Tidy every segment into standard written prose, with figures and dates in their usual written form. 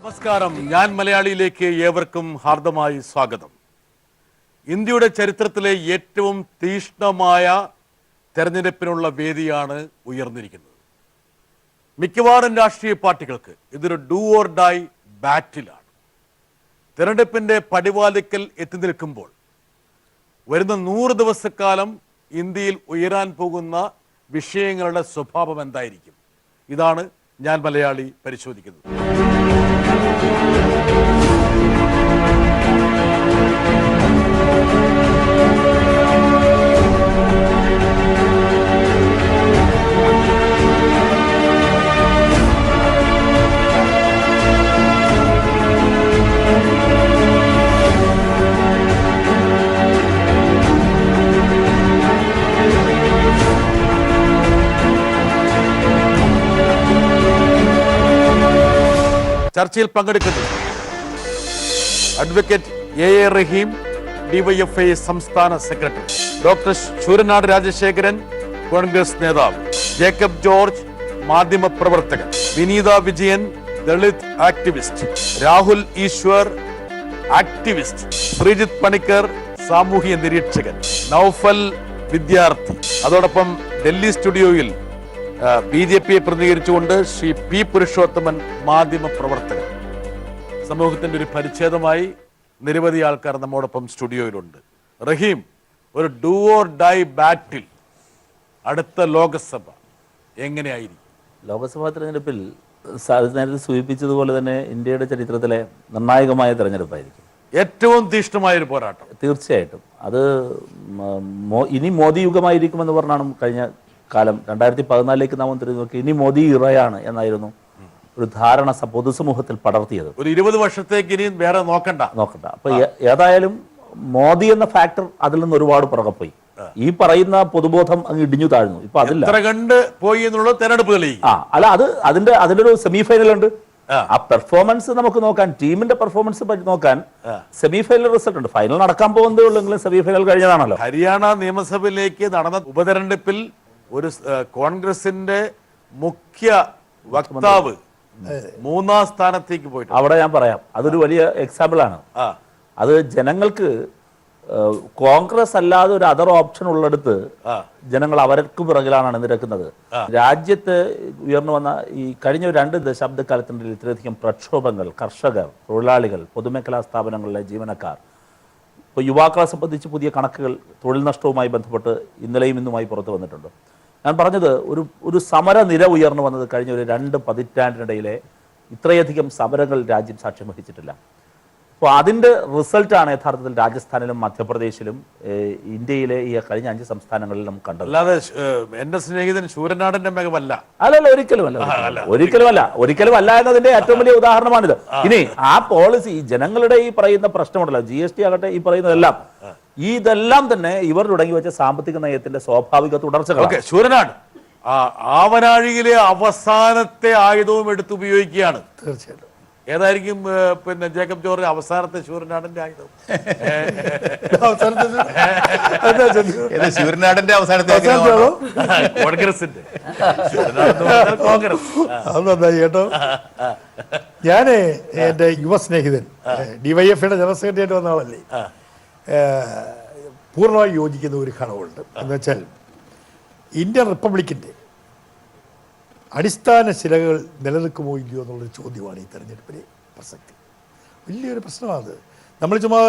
നമസ്കാരം, ഞാൻ മലയാളിയിലേക്ക് ഏവർക്കും ഹാർദമായി സ്വാഗതം. ഇന്ത്യയുടെ ചരിത്രത്തിലെ ഏറ്റവും തീഷ്ണമായ തെരഞ്ഞെടുപ്പിനുള്ള വേദിയാണ് ഉയർന്നിരിക്കുന്നത്. മിക്കവാറും രാഷ്ട്രീയ പാർട്ടികൾക്ക് ഇതൊരു ഡു ഓർ ഡൈ ബാറ്റിലാണ്. തെരഞ്ഞെടുപ്പിന്റെ പടിവാതിക്കൽ എത്തി നിൽക്കുമ്പോൾ വരുന്ന 100 ദിവസക്കാലം ഇന്ത്യയിൽ ഉയരാൻ പോകുന്ന വിഷയങ്ങളുടെ സ്വഭാവം എന്തായിരിക്കും? ഇതാണ് ഞാൻ മലയാളി പരിശോധിക്കുന്നത്. ചർച്ചയിൽ പങ്കെടുക്കുന്നത് അഡ്വക്കേറ്റ് എ റഹീം, ഡിവൈഎഫ്ഐ സംസ്ഥാന സെക്രട്ടറി, ഡോക്ടർ ശൂരനാട് രാജശേഖരൻ, കോൺഗ്രസ് നേതാവ്, ജേക്കബ് ജോർജ്, മാധ്യമ പ്രവർത്തകൻ, വിനീത വിജയൻ, ദളിത് ആക്ടിവിസ്റ്റ്, രാഹുൽ ഈശ്വർ, ആക്ടിവിസ്റ്റ്, ശ്രീജിത്ത് പണിക്കർ, സാമൂഹ്യ നിരീക്ഷകൻ, നൌഫൽ വിദ്യാർത്ഥി. അതോടൊപ്പം ഡൽഹി സ്റ്റുഡിയോയിൽ BJPയെ പ്രതികരിച്ചുകൊണ്ട് ശ്രീ പി പുരുഷോത്തമൻ, മാധ്യമ പ്രവർത്തകൻ. സമൂഹത്തിന്റെ ഒരു പരിച്ഛേദമായി നിരവധി ആൾക്കാർ നമ്മോടൊപ്പം സ്റ്റുഡിയോയിലുണ്ട്. റഹീം, ഒരു ഡു ഓർ ഡൈ ബാറ്റിൽ അടുത്ത ലോകസഭ എങ്ങനെയായിരിക്കും? ലോകസഭാ തെരഞ്ഞെടുപ്പിൽ നേരത്തെ സൂചിപ്പിച്ചതുപോലെ തന്നെ ഇന്ത്യയുടെ ചരിത്രത്തിലെ നിർണായകമായ തെരഞ്ഞെടുപ്പായിരിക്കും. ഏറ്റവും തീഷ്ണമായൊരു പോരാട്ടം. തീർച്ചയായിട്ടും അത് ഇനി മോദി യുഗമായിരിക്കുമെന്ന് പറഞ്ഞാണ് കഴിഞ്ഞ കാലം 2014 നാം തിരിഞ്ഞു നോക്കി. ഇനി മോദി ഇറയാണ് എന്നായിരുന്നു ഒരു ധാരണ പൊതുസമൂഹത്തിൽ പടർത്തിയത്. ഒരു 20 വർഷത്തേക്ക് ഇനി വേറെ നോക്കണ്ട. അപ്പൊ ഏതായാലും മോദി എന്ന ഫാക്ടർ അതിൽ നിന്ന് ഒരുപാട് പുറകെ പോയി. ഈ പറയുന്ന പൊതുബോധം അങ്ങ് ഇടിഞ്ഞു താഴ്ന്നു. ഇപ്പൊ അതില്ല കണ്ട് പോയി എന്നുള്ളത് തെരഞ്ഞെടുപ്പ് കളി. അല്ല, അതിലൊരു സെമി ഫൈനൽ ഉണ്ട്. ആ പെർഫോമൻസ് നമുക്ക് നോക്കാൻ, ടീമിന്റെ പെർഫോമൻസ് നോക്കാൻ സെമി ഫൈനൽ റിസൾട്ട് ഉണ്ട്. ഫൈനൽ നടക്കാൻ പോകുന്നതേ ഉള്ളെങ്കിലും സെമി ഫൈനൽ കഴിഞ്ഞതാണല്ലോ. ഹരിയാന നിയമസഭയിലേക്ക് നടന്ന ഉപതെരഞ്ഞെടുപ്പിൽ ഒരു കോൺഗ്രസിന്റെ മുഖ്യ വക്താവ് 3ാം സ്ഥാനത്തേക്ക് പോയിട്ട്, അവിടെ ഞാൻ പറയാം, അതൊരു വലിയ എക്സാമ്പിൾ ആണ്. അത് ജനങ്ങൾക്ക് കോൺഗ്രസ് അല്ലാതെ ഒരു അതർ ഓപ്ഷൻ ഉള്ളിടത്ത് ജനങ്ങൾ അവർക്ക് പിറകിലാണ് നിരക്കുന്നത്. രാജ്യത്ത് ഉയർന്നു വന്ന ഈ കഴിഞ്ഞ 2 ദശാബ്ദക്കാലത്തിൻ്റെ ഇത്രയധികം പ്രക്ഷോഭങ്ങൾ, കർഷകർ, തൊഴിലാളികൾ, പൊതുമേഖലാ സ്ഥാപനങ്ങളിലെ ജീവനക്കാർ, ഇപ്പോൾ യുവാക്കളെ സംബന്ധിച്ച് പുതിയ കണക്കുകൾ തൊഴിൽ നഷ്ടവുമായി ബന്ധപ്പെട്ട് ഇന്നലെയും ഇന്നുമായി പുറത്തു വന്നിട്ടുണ്ട്. ഞാൻ പറഞ്ഞത് ഒരു സമരനിര ഉയർന്നു വന്നത് കഴിഞ്ഞ ഒരു 2 പതിറ്റാണ്ടിനിടയിലെ ഇത്രയധികം സമരങ്ങൾ രാജ്യം സാക്ഷ്യം വഹിച്ചിട്ടില്ല. അപ്പോൾ അതിൻ്റെ റിസൾട്ടാണ് യഥാർത്ഥത്തിൽ രാജസ്ഥാനിലും മധ്യപ്രദേശിലും ഇന്ത്യയിലെ ഈ കഴിഞ്ഞ 5 സംസ്ഥാനങ്ങളിലും കണ്ടത്. അല്ലാതെ എന്റെ സ്നേഹിതൻ ശൂരനാടന്റെ മികവല്ല. അല്ലല്ല, ഒരിക്കലും അല്ല എന്നതിന്റെ ഏറ്റവും വലിയ ഉദാഹരണമാണിത്. ഇനി ആ പോളിസി, ജനങ്ങളുടെ ഈ പറയുന്ന പ്രശ്നമുണ്ടല്ലോ, GST ആകട്ടെ, ഈ പറയുന്നതെല്ലാം, ഇതെല്ലാം തന്നെ ഇവർ തുടങ്ങി വെച്ച സാമ്പത്തിക നയത്തിന്റെ സ്വാഭാവിക തുടർച്ചകൾ. ശൂരനാട് ആവനാഴിയിലെ അവസാനത്തെ ആയുധവും എടുത്ത് ഉപയോഗിക്കുകയാണ്. തീർച്ചയായിട്ടും. ഏതായിരിക്കും പിന്നെ ജേക്കബ് ജോർജ് അവസാനത്തെ ശൂരനാടന്റെ ആയുധം? ശൂരനാടന്റെ അവസാനത്തെ കോൺഗ്രസിന്റെ കോൺഗ്രസ്. നന്നായി കേട്ടോ. ഞാന് എന്റെ യുവ സ്നേഹിതൻ DYFയുടെ ജനറൽ സെക്രട്ടറി ആയിട്ട് വന്ന ആളല്ലേ, പൂർണ്ണമായി യോജിക്കുന്ന ഒരു ഘടകമുണ്ട്. എന്ന് വെച്ചാൽ ഇന്ത്യൻ റിപ്പബ്ലിക്കിന്റെ അടിസ്ഥാന ശിലകൾ നിലനിൽക്കുമോ ഇല്ലയോ എന്നുള്ളൊരു ചോദ്യമാണ് ഈ തെരഞ്ഞെടുപ്പിലെ പ്രസക്തി. വലിയൊരു പ്രശ്നമാണ്. നമ്മൾ ചുമ്മാ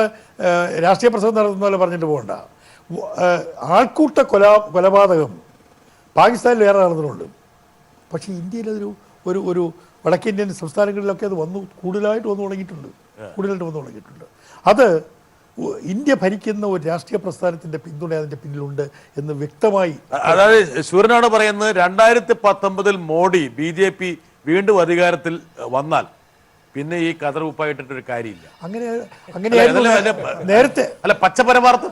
രാഷ്ട്രീയ പ്രസംഗം നടത്തുന്ന പോലെ പറഞ്ഞിട്ട് പോകണ്ട. ആൾക്കൂട്ട കൊലപാതകം പാകിസ്ഥാനിൽ വേറെ നടന്നിട്ടുണ്ട്. പക്ഷേ ഇന്ത്യയിലതൊരു ഒരു വടക്കേന്ത്യൻ സംസ്ഥാനങ്ങളിലൊക്കെ അത് കൂടുതലായിട്ട് വന്നു തുടങ്ങിയിട്ടുണ്ട്. അത് ഇന്ത്യ ഭരിക്കുന്ന ഒരു രാഷ്ട്രീയ പ്രസ്ഥാനത്തിന്റെ പിന്തുണ അതിന്റെ പിന്നിലുണ്ട് എന്ന് വ്യക്തമായി. അതായത് ശൂരനാണ് പറയുന്നത് 2019 മോഡി BJP വീണ്ടും അധികാരത്തിൽ വന്നാൽ പിന്നെ ഈ കതർ ഉപ്പായിട്ടൊരു കാര്യമില്ല. നേരത്തെ അല്ല, പച്ചപരമാർത്ഥം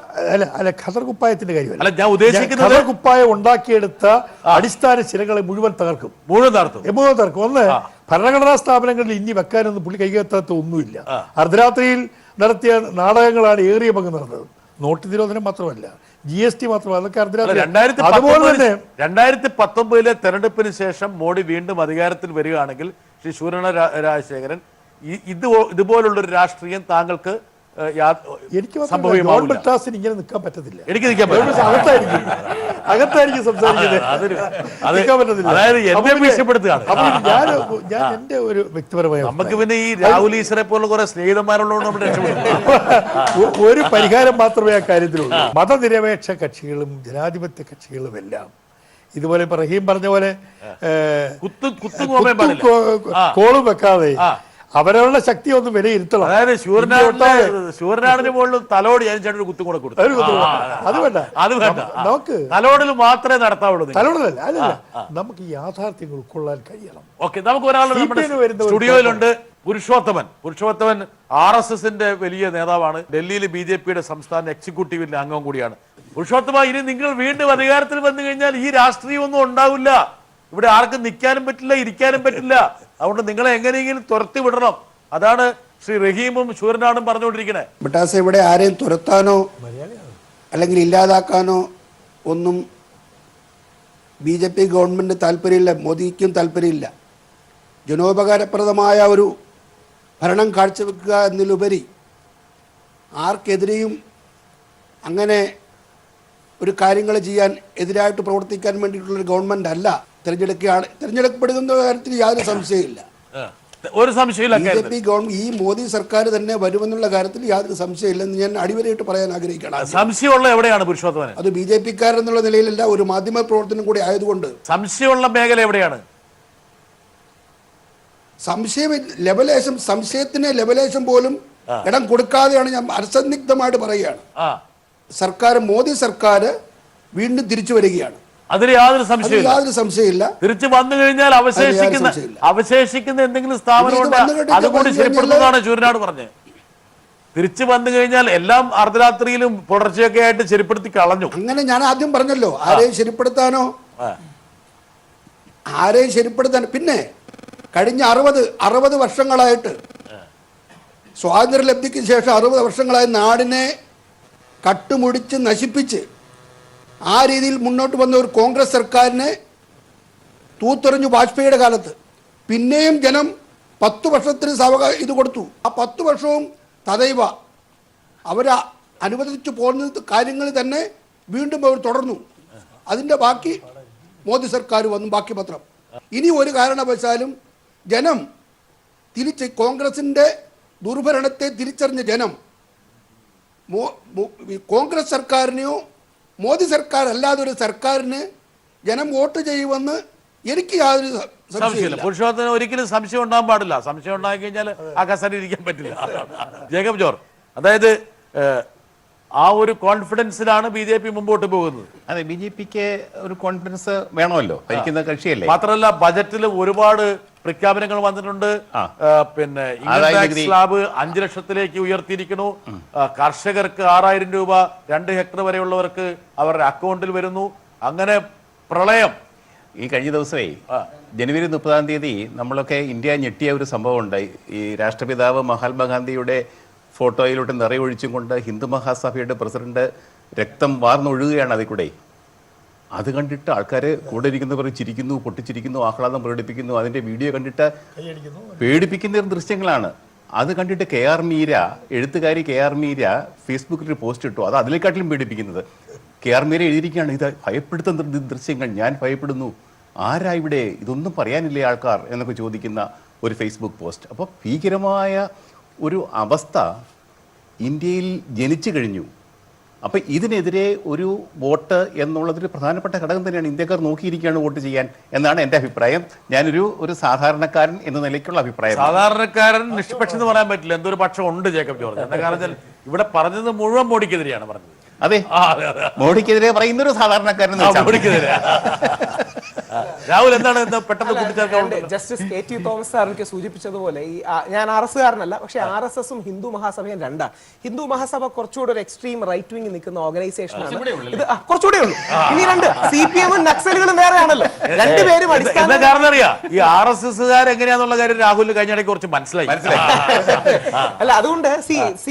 അല്ല ഖദർ കുപ്പായത്തിന്റെ കാര്യമല്ല. അല്ല, ഞാൻ ഉദ്ദേശിക്കുന്നത് ഖദർ കുപ്പായം ഉണ്ടാക്കിയെടുത്ത അടിസ്ഥാന ശിലകളെ മുഴുവൻ തകർക്കും. ഒന്ന്, ഭരണഘടനാ സ്ഥാപനങ്ങളിൽ ഇനി വെക്കാനൊന്നും പുള്ളി കൈകത്താത്ത ഒന്നുമില്ല. അർദ്ധരാത്രിയിൽ നടത്തിയ നാടകങ്ങളാണ് ഏറിയ പങ്ക് നടന്നത്. നോട്ട് നിരോധനം മാത്രമല്ല, GST മാത്രമല്ല, അതൊക്കെ അർദ്ധരാത്രി. അതുപോലെ തന്നെ 2019 തെരഞ്ഞെടുപ്പിന് ശേഷം മോഡി വീണ്ടും അധികാരത്തിൽ വരികയാണെങ്കിൽ ശ്രീ ശൂരനാട് രാജശേഖരൻ ഇതുപോലുള്ളൊരു രാഷ്ട്രീയം താങ്കൾക്ക് എനിക്ക് ജോൺ ബ്രിട്ടാസിന് ഇങ്ങനെ നിൽക്കാൻ പറ്റത്തില്ല. എനിക്ക് നിൽക്കാൻ പറ്റില്ല. അകത്തായിരിക്കും സംസാരിക്കുന്നത്. ഞാൻ എന്റെ ഒരു വ്യക്തിപരമായ നമുക്ക് പിന്നെ ഈ രാഹുൽ ഈശ്വരെ പോലുള്ള കുറെ സ്നേഹിതന്മാരുള്ളതുകൊണ്ട് നമ്മൾ രക്ഷപ്പെടും. ഒരു പരിഹാരം മാത്രമേ ആ കാര്യത്തിലുള്ളൂ. മതനിരപേക്ഷ കക്ഷികളും ജനാധിപത്യ കക്ഷികളും എല്ലാം ഇതുപോലെ ഇപ്പൊ റഹീം പറഞ്ഞ പോലെ കോളും വെക്കാതെ അവരവരുടെ ശക്തി ഒന്ന് വിലയിരുത്തണം. അതായത് ശൂരനാടിന് മുകളിൽ തലോട് ഞാൻ ചേട്ടൻ കുത്തും കൂടെ കൊടുത്തു. അത് വേണ്ട, അത് വേണ്ട. നമുക്ക് തലോടിൽ മാത്രമേ നടത്താവുള്ളൂ. തലോടല്ല, അതല്ല, നമുക്ക് യാഥാർത്ഥ്യങ്ങൾ ഉൾക്കൊള്ളാൻ കഴിയണം. ഓക്കെ, നമുക്ക് ഒരാളുടെ സ്റ്റുഡിയോയിലുണ്ട്, പുരുഷോത്തമൻ. RSSന്റെ വലിയ നേതാവാണ്, ഡൽഹിയിൽ BJPയുടെ സംസ്ഥാന എക്സിക്യൂട്ടീവിന്റെ അംഗം കൂടിയാണ്. പുരുഷോത്തമ, ഇനി നിങ്ങൾ വീണ്ടും അധികാരത്തിൽ വന്നു കഴിഞ്ഞാൽ ഈ രാഷ്ട്രീയം ഒന്നും ഉണ്ടാവില്ല. ഇവിടെ ആർക്കും നിൽക്കാനും പറ്റില്ല, ഇരിക്കാനും പറ്റില്ല. അതുകൊണ്ട് നിങ്ങളെ എങ്ങനെയെങ്കിലും തുരത്തി വിടണം. അതാണ് ശ്രീ റഹീമും ശൂരനാടും പറഞ്ഞുകൊണ്ടിരിക്കുന്നത്. ബ്രിട്ടാസ് ഇവിടെ ആരെയും തുരത്താനോ അല്ലെങ്കിൽ ഇല്ലാതാക്കാനോ ഒന്നും BJP ഗവൺമെൻറ് താല്പര്യമില്ല, മോദിക്കും താല്പര്യമില്ല. ജനോപകാരപ്രദമായ ഒരു ഭരണം കാഴ്ചവെക്കുക എന്നതിലുപരി ആർക്കെതിരെയും അങ്ങനെ ഒരു കാര്യങ്ങൾ ചെയ്യാൻ എതിരായിട്ട് പ്രവർത്തിക്കാൻ വേണ്ടിയിട്ടുള്ളൊരു ഗവൺമെൻറ് അല്ല. തിരഞ്ഞെടുക്കപ്പെടുന്ന കാര്യത്തിൽ യാതൊരു സംശയമില്ല. ഒരു സംശയമില്ല. BJP ഗവൺമെന്റ് ഈ മോദി സർക്കാർ തന്നെ വരുമെന്നുള്ള കാര്യത്തിൽ യാതൊരു സംശയമില്ലെന്ന് ഞാൻ അടിവരയിട്ട് പറയാൻ ആഗ്രഹിക്കണം. സംശയമുള്ള എവിടെയാണ് പുരുഷോത്തമൻ? അത് BJP-ക്കാരൻ എന്നുള്ള നിലയിലല്ല, ഒരു മാധ്യമ പ്രവർത്തനം കൂടി ആയതുകൊണ്ട്. സംശയമുള്ള മേഖല എവിടെയാണ്? സംശയത്തിന് ലെവലേശം പോലും ഇടം കൊടുക്കാതെയാണ് ഞാൻ അസന്നിഗ്ധമായിട്ട് പറയുകയാണ്. സർക്കാർ, മോദി സർക്കാർ വീണ്ടും തിരിച്ചു വരികയാണ്. അതിൽ യാതൊരു സംശയമില്ല. തിരിച്ചു വന്നു കഴിഞ്ഞാൽ അവശേഷിക്കുന്ന എന്തെങ്കിലും സ്ഥാപനം അതുകൂടി ശരിപ്പെടുത്തുന്നതാണ് ശൂരനാട് പറഞ്ഞത്. തിരിച്ചു വന്നു കഴിഞ്ഞാൽ എല്ലാം അർദ്ധരാത്രിയിലും പുലർച്ചയൊക്കെ ആയിട്ട് ശരിപ്പെടുത്തി കളഞ്ഞു. അങ്ങനെ ഞാൻ ആദ്യം പറഞ്ഞല്ലോ, ആരെയും ശരിപ്പെടുത്താൻ. പിന്നെ കഴിഞ്ഞ 60 വർഷങ്ങളായിട്ട്, സ്വാതന്ത്ര്യലബ്ധിക്ക് ശേഷം 60 വർഷങ്ങളായി നാടിനെ കട്ടുമുടിച്ച് നശിപ്പിച്ച് ആ രീതിയിൽ മുന്നോട്ട് വന്ന ഒരു കോൺഗ്രസ് സർക്കാരിനെ തൂത്തെറിഞ്ഞു വാജ്പേയിയുടെ കാലത്ത്. പിന്നെയും ജനം 10 വർഷത്തിന് ഇത് കൊടുത്തു. ആ 10 വർഷവും തദൈവ അവർ അനുവദിച്ചു പോകുന്ന കാര്യങ്ങൾ തന്നെ വീണ്ടും അവർ തുടർന്നു. അതിൻ്റെ ബാക്കി മോദി സർക്കാർ വന്നു, ബാക്കി പത്രം. ഇനി ഒരു കാരണവശാലും ജനം കോൺഗ്രസിൻ്റെ ദുർഭരണത്തെ തിരിച്ചറിഞ്ഞ ജനം കോൺഗ്രസ് സർക്കാരിനെയോ മോദി സർക്കാർ അല്ലാതെ ഒരു സർക്കാരിന് ജനം വോട്ട് ചെയ്യുമെന്ന് എനിക്ക് യാതൊരു സംശയമില്ല. പുരുഷോത്തമന് ഒരിക്കലും സംശയം ഉണ്ടാകാൻ പാടില്ല. സംശയം ഉണ്ടായി കഴിഞ്ഞാൽ ആ കസേരയിൽ ഇരിക്കാൻ പറ്റില്ല. ജേക്കബ് ജോർജ്, അതായത് ആ ഒരു കോൺഫിഡൻസിലാണ് BJP മുമ്പോട്ട് പോകുന്നത്. അതെ, BJPക്ക് ഒരു കോൺഫിഡൻസ് വേണമല്ലോ, ഭരിക്കുന്ന കക്ഷിയല്ലേ. മാത്രമല്ല ബജറ്റിൽ ഒരുപാട് പ്രഖ്യാപനങ്ങൾ വന്നിട്ടുണ്ട്. പിന്നെ ഇൻകം ടാക്സ് സ്ലാബ് 5 ലക്ഷത്തിലേക്ക് ഉയർത്തിയിരിക്കുന്നു. കർഷകർക്ക് 6000 രൂപ 2 ഹെക്ടർ വരെയുള്ളവർക്ക് അവരുടെ അക്കൗണ്ടിൽ വരുന്നു. അങ്ങനെ പ്രളയം. ഈ കഴിഞ്ഞ ദിവസമേ ജനുവരി 30-ാം തീയതി നമ്മളൊക്കെ ഇന്ത്യ ഞെട്ടിയ ഒരു സംഭവം ഉണ്ടായി. ഈ രാഷ്ട്രപിതാവ് മഹാത്മാഗാന്ധിയുടെ ഫോട്ടോയിലോട്ട് നിറയൊഴിച്ചും കൊണ്ട് ഹിന്ദു മഹാസഭയുടെ പ്രസിഡന്റ് രക്തം വാർന്നൊഴുകുകയാണ് അതിൽ കൂടെ. അത് കണ്ടിട്ട് ആൾക്കാർ കൂടെ ഇരിക്കുന്നവർ ചിരിക്കുന്നു, പൊട്ടിച്ചിരിക്കുന്നു, ആഹ്ലാദം പ്രകടിപ്പിക്കുന്നു. അതിൻ്റെ വീഡിയോ കണ്ടിട്ട് പേടിപ്പിക്കുന്ന ദൃശ്യങ്ങളാണ്. അത് കണ്ടിട്ട് എഴുത്തുകാരി KR മീര ഫേസ്ബുക്കിൽ ഒരു പോസ്റ്റ് ഇട്ടു. അത് അതിലേക്കാട്ടിലും പേടിപ്പിക്കുന്നത്. KR മീര എഴുതിയിരിക്കുകയാണ്, ഇത് ഭയപ്പെടുത്തുന്ന ദൃശ്യങ്ങൾ, ഞാൻ ഭയപ്പെടുന്നു, ആരാ ഇവിടെ, ഇതൊന്നും പറയാനില്ലേ ആൾക്കാർ എന്നൊക്കെ ചോദിക്കുന്ന ഒരു ഫേസ്ബുക്ക് പോസ്റ്റ്. അപ്പോൾ ഭീകരമായ ഒരു അവസ്ഥ ഇന്ത്യയിൽ ജനിച്ചു കഴിഞ്ഞു. അപ്പം ഇതിനെതിരെ ഒരു വോട്ട് എന്നുള്ളതൊരു പ്രധാനപ്പെട്ട ഘടകം തന്നെയാണ്. ഇന്ത്യക്കാർ നോക്കിയിരിക്കുകയാണ് വോട്ട് ചെയ്യാൻ എന്നാണ് എൻ്റെ അഭിപ്രായം. ഞാനൊരു സാധാരണക്കാരൻ എന്ന നിലയ്ക്കുള്ള അഭിപ്രായം. സാധാരണക്കാരൻ നിഷ്പക്ഷം എന്ന് പറയാൻ പറ്റില്ല, എന്തൊരു പക്ഷം ഉണ്ട് ജേക്കബ് ജോർജ്. എന്താ കാരണം ഇവിടെ പറഞ്ഞത് മുഴുവൻ മോഡിക്കെതിരെയാണ് പറഞ്ഞത്. അതെ, മോഡിക്കെതിരെ പറയുന്നൊരു സാധാരണക്കാരൻ. രാഹുൽ എന്താണ് പെട്ടെന്ന് കൂട്ടിച്ചേർക്കാൻ? ജസ്റ്റിസ് KT തോമസ് സാർ എനിക്ക് സൂചിപ്പിച്ചതുപോലെ ഞാൻ RSകാരനല്ല, പക്ഷെ RSSും ഹിന്ദു മഹാസഭയും രണ്ടാണ്. ഹിന്ദു മഹാസഭ കുറച്ചുകൂടെ ഒരു എക്സ്ട്രീം റൈറ്റ് വിങ് നിൽക്കുന്ന ഓർഗനൈസേഷനാണ്. ഇത് കുറച്ചുകൂടെ ഉള്ളൂ. ഇനി രണ്ട് CPM-ഉം നക്സലുകളും വേറെയാണല്ലോ. രണ്ടുപേരും അടിസ്ഥാന കാരണം അറിയാം. ഈ RSSകാർ എങ്ങനെയാന്നുള്ള കാര്യം രാഹുലിന് കഴിഞ്ഞിടയ്ക്ക് കുറച്ച് മനസ്സിലായി. അല്ല, അതുകൊണ്ട്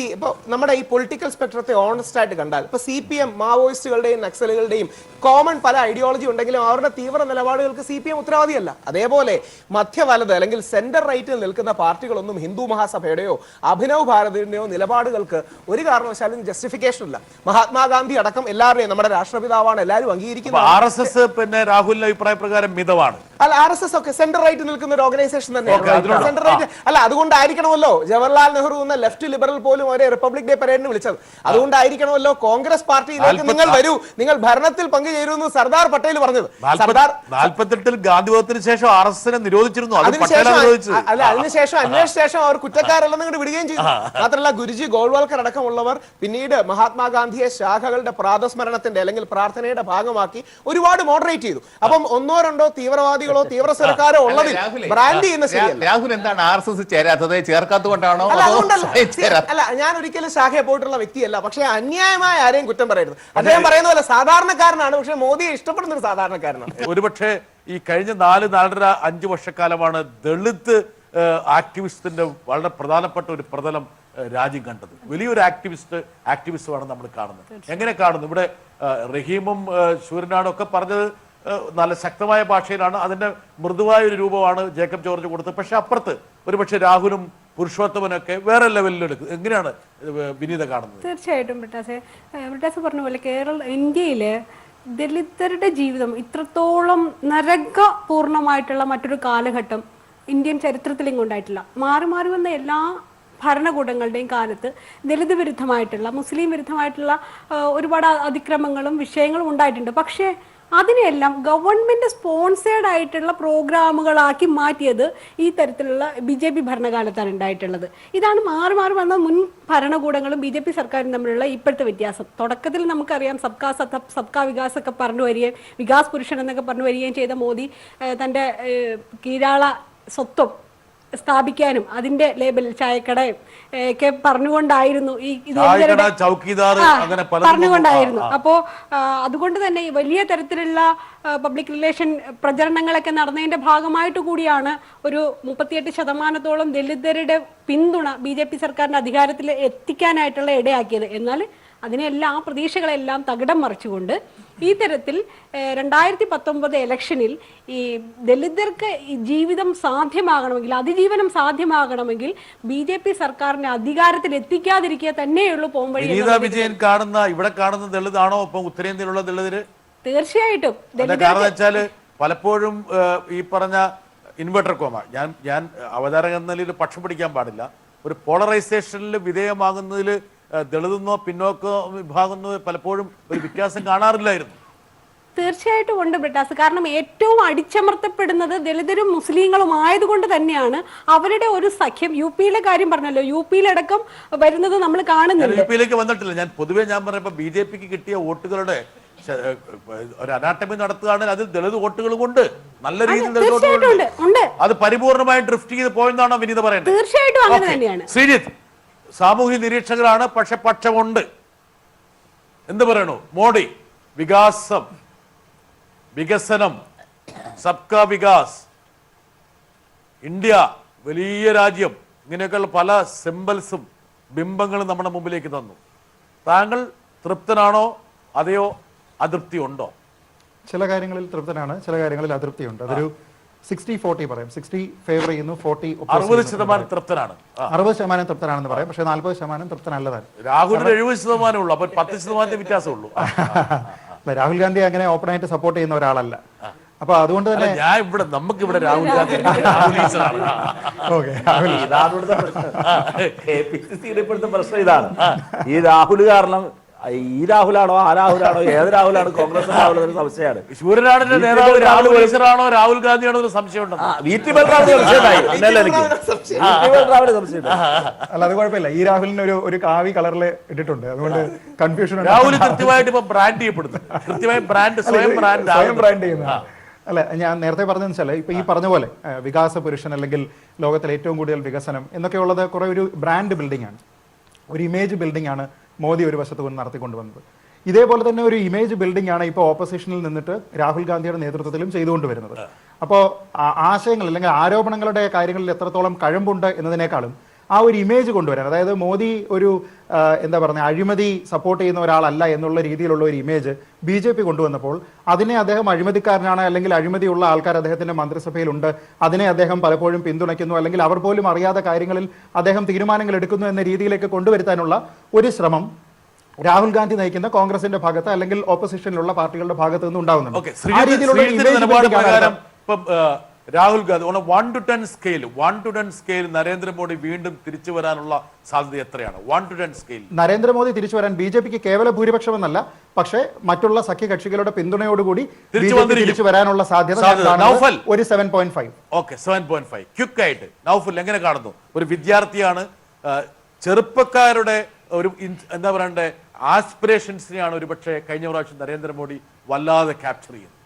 ഇപ്പൊ നമ്മുടെ ഈ പൊളിറ്റിക്കൽ സ്പെക്ട്രത്തെ ഓണസ്റ്റ് ആയിട്ട് കണ്ടാൽ ഇപ്പൊ CPM മാവോയിസ്റ്റുകളുടെയും നക്സലുകളുടെയും കോമൺ പല ഐഡിയോളജി ഉണ്ടെങ്കിലും അവരുടെ തീവ്ര നിലപാട് നിലപാടുകൾക്ക് CPM ഉത്തരവാദിയല്ല. അതേപോലെ മധ്യവലത് അല്ലെങ്കിൽ സെന്റർ റൈറ്റിൽ നിൽക്കുന്ന പാർട്ടികളൊന്നും ഹിന്ദു മഹാസഭയുടെയോ അഭിനവ് ഭാരതിന്റെയോ നിലപാടുകൾക്ക് ഒരു കാരണവശാലും ജസ്റ്റിഫിക്കേഷൻ ഇല്ല. മഹാത്മാഗാന്ധി അടക്കം എല്ലാവരുടെയും നമ്മുടെ രാഷ്ട്രപിതാവാണ്, എല്ലാവരും അംഗീകരിക്കുന്നത്. RSS പിന്നെ രാഹുലിന്റെ അഭിപ്രായ പ്രകാരം മിതമാണ്. അല്ല, RSS ഒക്കെ സെന്റർ റൈറ്റ് നിൽക്കുന്ന ഒരു ഓർഗനൈസേഷൻ തന്നെയാണ്. സെന്റർ റൈറ്റ് അല്ല, അതുകൊണ്ടായിരിക്കണമല്ലോ ജവഹർലാൽ നെഹ്റു എന്ന ലെഫ്റ്റ് ലിബറൽ പോലും ഒരേ റിപ്പബ്ലിക് ഡേ പരേഡിന് വിളിച്ചത്. അതുകൊണ്ടായിരിക്കണമല്ലോ കോൺഗ്രസ് പാർട്ടിയിലേക്ക് നിങ്ങൾ വരൂ, നിങ്ങൾ ഭരണത്തിൽ പങ്കുചേരുമെന്ന് സർദാർ പട്ടേൽ പറഞ്ഞത്. സർദാർ 48-ൽ ഗാന്ധിവധത്തിന് ശേഷം RSS നിരോധിച്ചിരുന്നു. അതിനുശേഷം അന്വേഷിച്ച ശേഷം അവർ കുറ്റക്കാരല്ലെന്ന് ഇങ്ങോട്ട് വിടുകയും ചെയ്തു. മാത്രമല്ല ഗുരുജി ഗോൾവാൾക്കർ അടക്കമുള്ളവർ പിന്നീട് മഹാത്മാഗാന്ധിയെ ശാഖകളുടെ പ്രാതസ്മരണത്തിന്റെ അല്ലെങ്കിൽ പ്രാർത്ഥനയുടെ ഭാഗമാക്കി ഒരുപാട് മോഡറേറ്റ് ചെയ്തു. അപ്പം ഒന്നോ രണ്ടോ തീവ്രവാദികളോ തീവ്ര സർക്കാരോ ഉള്ളതിൽ ബ്രാൻഡ് ചെയ്യുന്ന ശരിയല്ല. രാഹുൽ എന്താണ് RSS ചേരാത്തത്? ചേർക്കാത്തതുകൊണ്ടാണോ? അല്ല, ഞാൻ ഒരിക്കലും ശാഖയെ പോയിട്ടുള്ള വ്യക്തിയല്ല. പക്ഷേ അന്യായമായ ആരെയും കുറ്റം പറയരുത്. അദ്ദേഹം പറയുന്ന പോലെ സാധാരണക്കാരനാണ്, പക്ഷെ മോദിയെ ഇഷ്ടപ്പെടുന്ന ഒരു സാധാരണക്കാരനാണ്. ഒരുപക്ഷെ ഈ കഴിഞ്ഞ 4-4.5 വർഷക്കാലമാണ് ദളിത് ആക്ടിവിസ്റ്റിന്റെ വളരെ പ്രധാനപ്പെട്ട ഒരു പ്രതലം രാജ്യം കണ്ടത്. വലിയൊരു ആക്ടിവിസ്റ്റുമാണ് നമ്മൾ കാണുന്നത്. എങ്ങനെ കാണുന്നു? ഇവിടെ റഹീമും ശൂരനാടും ഒക്കെ പറഞ്ഞത് നല്ല ശക്തമായ ഭാഷയിലാണ്. അതിന്റെ മൃദുവായ ഒരു രൂപമാണ് ജേക്കബ് ജോർജ് കൊടുത്തത്. പക്ഷെ അപ്പുറത്ത് ഒരുപക്ഷെ രാഹുലും പുരുഷോത്തമനൊക്കെ വേറെ ലെവലിലെടുക്കും. എങ്ങനെയാണ് വിനീത കാണുന്നത്? തീർച്ചയായിട്ടും ബ്രിട്ടാസ് പറഞ്ഞ പോലെ ഇന്ത്യയില് ദലിതരുടെ ജീവിതം ഇത്രത്തോളം നരകപൂർണമായിട്ടുള്ള മറ്റൊരു കാലഘട്ടം ഇന്ത്യൻ ചരിത്രത്തിലും ഉണ്ടായിട്ടില്ല. മാറി മാറി വന്ന എല്ലാ ഭരണകൂടങ്ങളുടെയും കാലത്ത് ദലിത് വിരുദ്ധമായിട്ടുള്ള മുസ്ലിം വിരുദ്ധമായിട്ടുള്ള ഒരുപാട് അതിക്രമങ്ങളും വിഷയങ്ങളും ഉണ്ടായിട്ടുണ്ട്. പക്ഷേ അതിനെല്ലാം ഗവൺമെന്റ് സ്പോൺസേഡ് ആയിട്ടുള്ള പ്രോഗ്രാമുകളാക്കി മാറ്റിയത് ഈ തരത്തിലുള്ള BJP ഭരണകാലത്താണ് ഉണ്ടായിട്ടുള്ളത്. ഇതാണ് മാറി മാറി വന്ന മുൻ ഭരണകൂടങ്ങളും BJP സർക്കാരും തമ്മിലുള്ള ഇപ്പോഴത്തെ വ്യത്യാസം. തുടക്കത്തിൽ നമുക്കറിയാം സബ്കാ വികാസ് ഒക്കെ പറഞ്ഞു വരികയും വികാസ് പുരുഷൻ എന്നൊക്കെ പറഞ്ഞു വരികയും ചെയ്ത മോദി തൻ്റെ കീഴാള സ്വത്വം സ്ഥാപിക്കാനും അതിന്റെ ലേബൽ ചായക്കടയും ഒക്കെ പറഞ്ഞുകൊണ്ടായിരുന്നു പറഞ്ഞുകൊണ്ടായിരുന്നു. അപ്പോ അതുകൊണ്ട് തന്നെ വലിയ തരത്തിലുള്ള പബ്ലിക് റിലേഷൻ പ്രചരണങ്ങളൊക്കെ നടന്നതിന്റെ ഭാഗമായിട്ട് കൂടിയാണ് ഒരു 38% ദലിതരുടെ പിന്തുണ BJP സർക്കാരിന്റെ അധികാരത്തിൽ എത്തിക്കാനായിട്ടുള്ള ഇടയാക്കിയത്. എന്നാൽ അതിനെല്ലാം പ്രതീക്ഷകളെല്ലാം തകിടം മറിച്ചുകൊണ്ട് ഈ തരത്തിൽ 2019 ഇലക്ഷനിൽ ഈ ദലിതർക്ക് ജീവിതം സാധ്യമാകണമെങ്കിൽ അതിജീവനം സാധ്യമാകണമെങ്കിൽ BJP സർക്കാരിനെ അധികാരത്തിൽ എത്തിക്കാതിരിക്കുക തന്നെയുള്ളൂ പോംവഴി. വിജയൻ ഇവിടെ കാണുന്ന ദളിതാണോ ഇപ്പം ഉത്തരേന്ത്യയിലുള്ള ദളിതര്? തീർച്ചയായിട്ടും. കാരണം വെച്ചാല് പലപ്പോഴും ഈ പറഞ്ഞ ഇൻവെർട്ടർ കോമ ഞാൻ അവതാരക എന്ന നിലയിൽ പക്ഷം പിടിക്കാൻ പാടില്ല. ഒരു പോളറൈസേഷനിൽ വിധേയമാകുന്നതിൽ ദളിതെന്നോ പിന്നോക്ക വിഭാഗമെന്നോ പലപ്പോഴും ഒരു വ്യത്യാസം കാണാറില്ലായിരുന്നു. തീർച്ചയായിട്ടും ഉണ്ട് ബ്രിട്ടാസ്. കാരണം ഏറ്റവും അടിച്ചമർത്തപ്പെടുന്നത് ദലിതരും മുസ്ലിങ്ങളും ആയതുകൊണ്ട് തന്നെയാണ് അവരുടെ ഒരു സഖ്യം. UP-യിലെ കാര്യം പറഞ്ഞല്ലോ, UP-യിലടക്കം വരുന്നത് നമ്മൾ കാണുന്നുണ്ട്. UP-യിലേക്ക് വന്നിട്ടില്ല. ഞാൻ പൊതുവെ പറഞ്ഞപ്പോൾ BJP-ക്ക് കിട്ടിയ വോട്ടുകളുടെ ഒരു അനാട്ടമി നടത്തുകയാണെങ്കിൽ അതിൽ ദളിത് വോട്ടുകൾ കൊണ്ട് നല്ല രീതിയിൽ അത് പരിപൂർണമായി ഡ്രിഫ്റ്റ് ചെയ്ത് പോയെന്നാണോ വിനീത പറയുന്നത്? തീർച്ചയായിട്ടും അങ്ങനെ തന്നെയാണ്. ശ്രീജിത്ത് സാമൂഹ്യ നിരീക്ഷകരാണ്, പക്ഷെ പക്ഷമുണ്ട്. എന്ത് പറയണു? മോഡി വികസനം സബ്കാ വികാസ്, ഇന്ത്യ വലിയ രാജ്യം, ഇങ്ങനെയൊക്കെയുള്ള പല സിംബൽസും ബിംബങ്ങളും നമ്മുടെ മുമ്പിലേക്ക് തന്നു. താങ്കൾ തൃപ്തനാണോ അതെയോ അതൃപ്തി ഉണ്ടോ? ചില കാര്യങ്ങളിൽ തൃപ്തനാണ്, ചില കാര്യങ്ങളിൽ അതൃപ്തിയുണ്ട്. അതൊരു 60-40 പറയാം. 60 ഫേവർ ചെയ്യുന്നു, 40 60% തൃപ്തനാണ്. 60% തൃപ്തനാണെന്ന് പറയാം. പക്ഷേ 40% തൃപ്തനല്ലതാണ്. രാഹുലിന് 70% ഉള്ളൂ, അപ്പൊ 10% വ്യത്യാസമുള്ളൂ. രാഹുൽ ഗാന്ധി അങ്ങനെ ഓപ്പണായിട്ട് സപ്പോർട്ട് ചെയ്യുന്ന ഒരാളല്ല. അപ്പൊ അതുകൊണ്ട് തന്നെ നമുക്കിവിടെ രാഹുൽ ഗാന്ധി ഇപ്പോഴത്തെ പ്രശ്നം ഇതാണ്. ഈ രാഹുൽ കാരണം ഈ രാഹുലാണോ ആ രാഹുലാണോ ഏത് രാഹുലാണ് കോൺഗ്രസ് രാഹുൽ സംശയമാണ്. ശൂരനാടിന്റെ നേതാവ് രാഹുൽ ഈശ്വറാണോ രാഹുൽ ഗാന്ധിയാണോ ഒരു സംശയമുണ്ടോ? അല്ല, അത് കുഴപ്പമില്ല. ഈ രാഹുലിന് ഒരു കാവി കളറിൽ ഇട്ടിട്ടുണ്ട്, അതുകൊണ്ട് കൺഫ്യൂഷൻ. രാഹുൽ കൃത്യമായിട്ട് ഇപ്പൊ ബ്രാൻഡ് ചെയ്യപ്പെടുന്നു, കൃത്യമായി സ്വയം ബ്രാൻഡ് ചെയ്യുന്ന. അല്ല, ഞാൻ നേരത്തെ പറഞ്ഞതെന്ന് വെച്ചാൽ ഇപ്പൊ ഈ പറഞ്ഞ പോലെ വികാസ പുരുഷൻ അല്ലെങ്കിൽ ലോകത്തിലെ ഏറ്റവും കൂടുതൽ വികസനം എന്നൊക്കെയുള്ളത് കുറെ ഒരു ബ്രാൻഡ് ബിൽഡിംഗ് ആണ്, ഒരു ഇമേജ് ബിൽഡിംഗ് ആണ് മോദി ഒരു വശത്ത് കൊണ്ട് നടത്തിക്കൊണ്ടുവന്നത്. ഇതേപോലെ തന്നെ ഒരു ഇമേജ് ബിൽഡിംഗ് ആണ് ഇപ്പോൾ ഓപ്പോസിഷനിൽ നിന്നിട്ട് രാഹുൽ ഗാന്ധിയുടെ നേതൃത്വത്തിലും ചെയ്തുകൊണ്ടുവരുന്നത്. അപ്പോൾ ആശയങ്ങൾ അല്ലെങ്കിൽ ആരോപണങ്ങളുടെ കാര്യങ്ങളിൽ എത്രത്തോളം കഴമ്പുണ്ട് എന്നതിനേക്കാളും ആ ഒരു ഇമേജ് കൊണ്ടുവരാൻ, അതായത് മോദി ഒരു എന്താ പറയുക അഴിമതി സപ്പോർട്ട് ചെയ്യുന്ന ഒരാളല്ല എന്നുള്ള രീതിയിലുള്ള ഒരു ഇമേജ് BJP കൊണ്ടുവന്നപ്പോൾ അതിനെ അദ്ദേഹം അഴിമതിക്കാരനാണ് അല്ലെങ്കിൽ അഴിമതിയുള്ള ആൾക്കാർ അദ്ദേഹത്തിന്റെ മന്ത്രിസഭയിലുണ്ട്, അതിനെ അദ്ദേഹം പലപ്പോഴും പിന്തുണയ്ക്കുന്നു, അല്ലെങ്കിൽ അവർ പോലും അറിയാത്ത കാര്യങ്ങളിൽ അദ്ദേഹം തീരുമാനങ്ങൾ എടുക്കുന്നു എന്ന രീതിയിലേക്ക് കൊണ്ടുവരുത്താനുള്ള ഒരു ശ്രമം രാഹുൽ ഗാന്ധി നയിക്കുന്ന കോൺഗ്രസിന്റെ ഭാഗത്ത് അല്ലെങ്കിൽ ഓപ്പോസിഷനിലുള്ള പാർട്ടികളുടെ ഭാഗത്ത് നിന്ന് ഉണ്ടാകുന്നുണ്ട്. ആ രീതിയിലുള്ള ഒരു image building ആണ് രാഹുൽ ഗാന്ധി 1 to 10 സ്കെയിൽ നരേന്ദ്രമോദി വീണ്ടും തിരിച്ചു വരാനുള്ള സാധ്യത എത്രയാണ്? 1 to 10 സ്കെയിൽ നരേന്ദ്രമോദി തിരിച്ചു വരാൻ BJPക്ക് കേവല ഭൂരിപക്ഷം എന്നല്ല, പക്ഷേ മറ്റുള്ള സഖ്യകക്ഷികളുടെ പിന്തുണയോടുകൂടി തിരിച്ചു വരാനുള്ള സാധ്യത ഒരു 7.5. ഓക്കെ, 7.5. ക്വിക്ക് ആയിട്ട് നൗഫൽ എങ്ങനെ കാണുന്നു? ഒരു വിദ്യാർത്ഥിയാണ്, ചെറുപ്പക്കാരുടെ ഒരു എന്താ പറയണ്ടേ ആസ്പിറേഷൻസിനെയാണ് ഒരുപക്ഷെ കഴിഞ്ഞ പ്രാവശ്യം നരേന്ദ്രമോദി വല്ലാതെ ക്യാപ്ചർ ചെയ്യുന്നത്.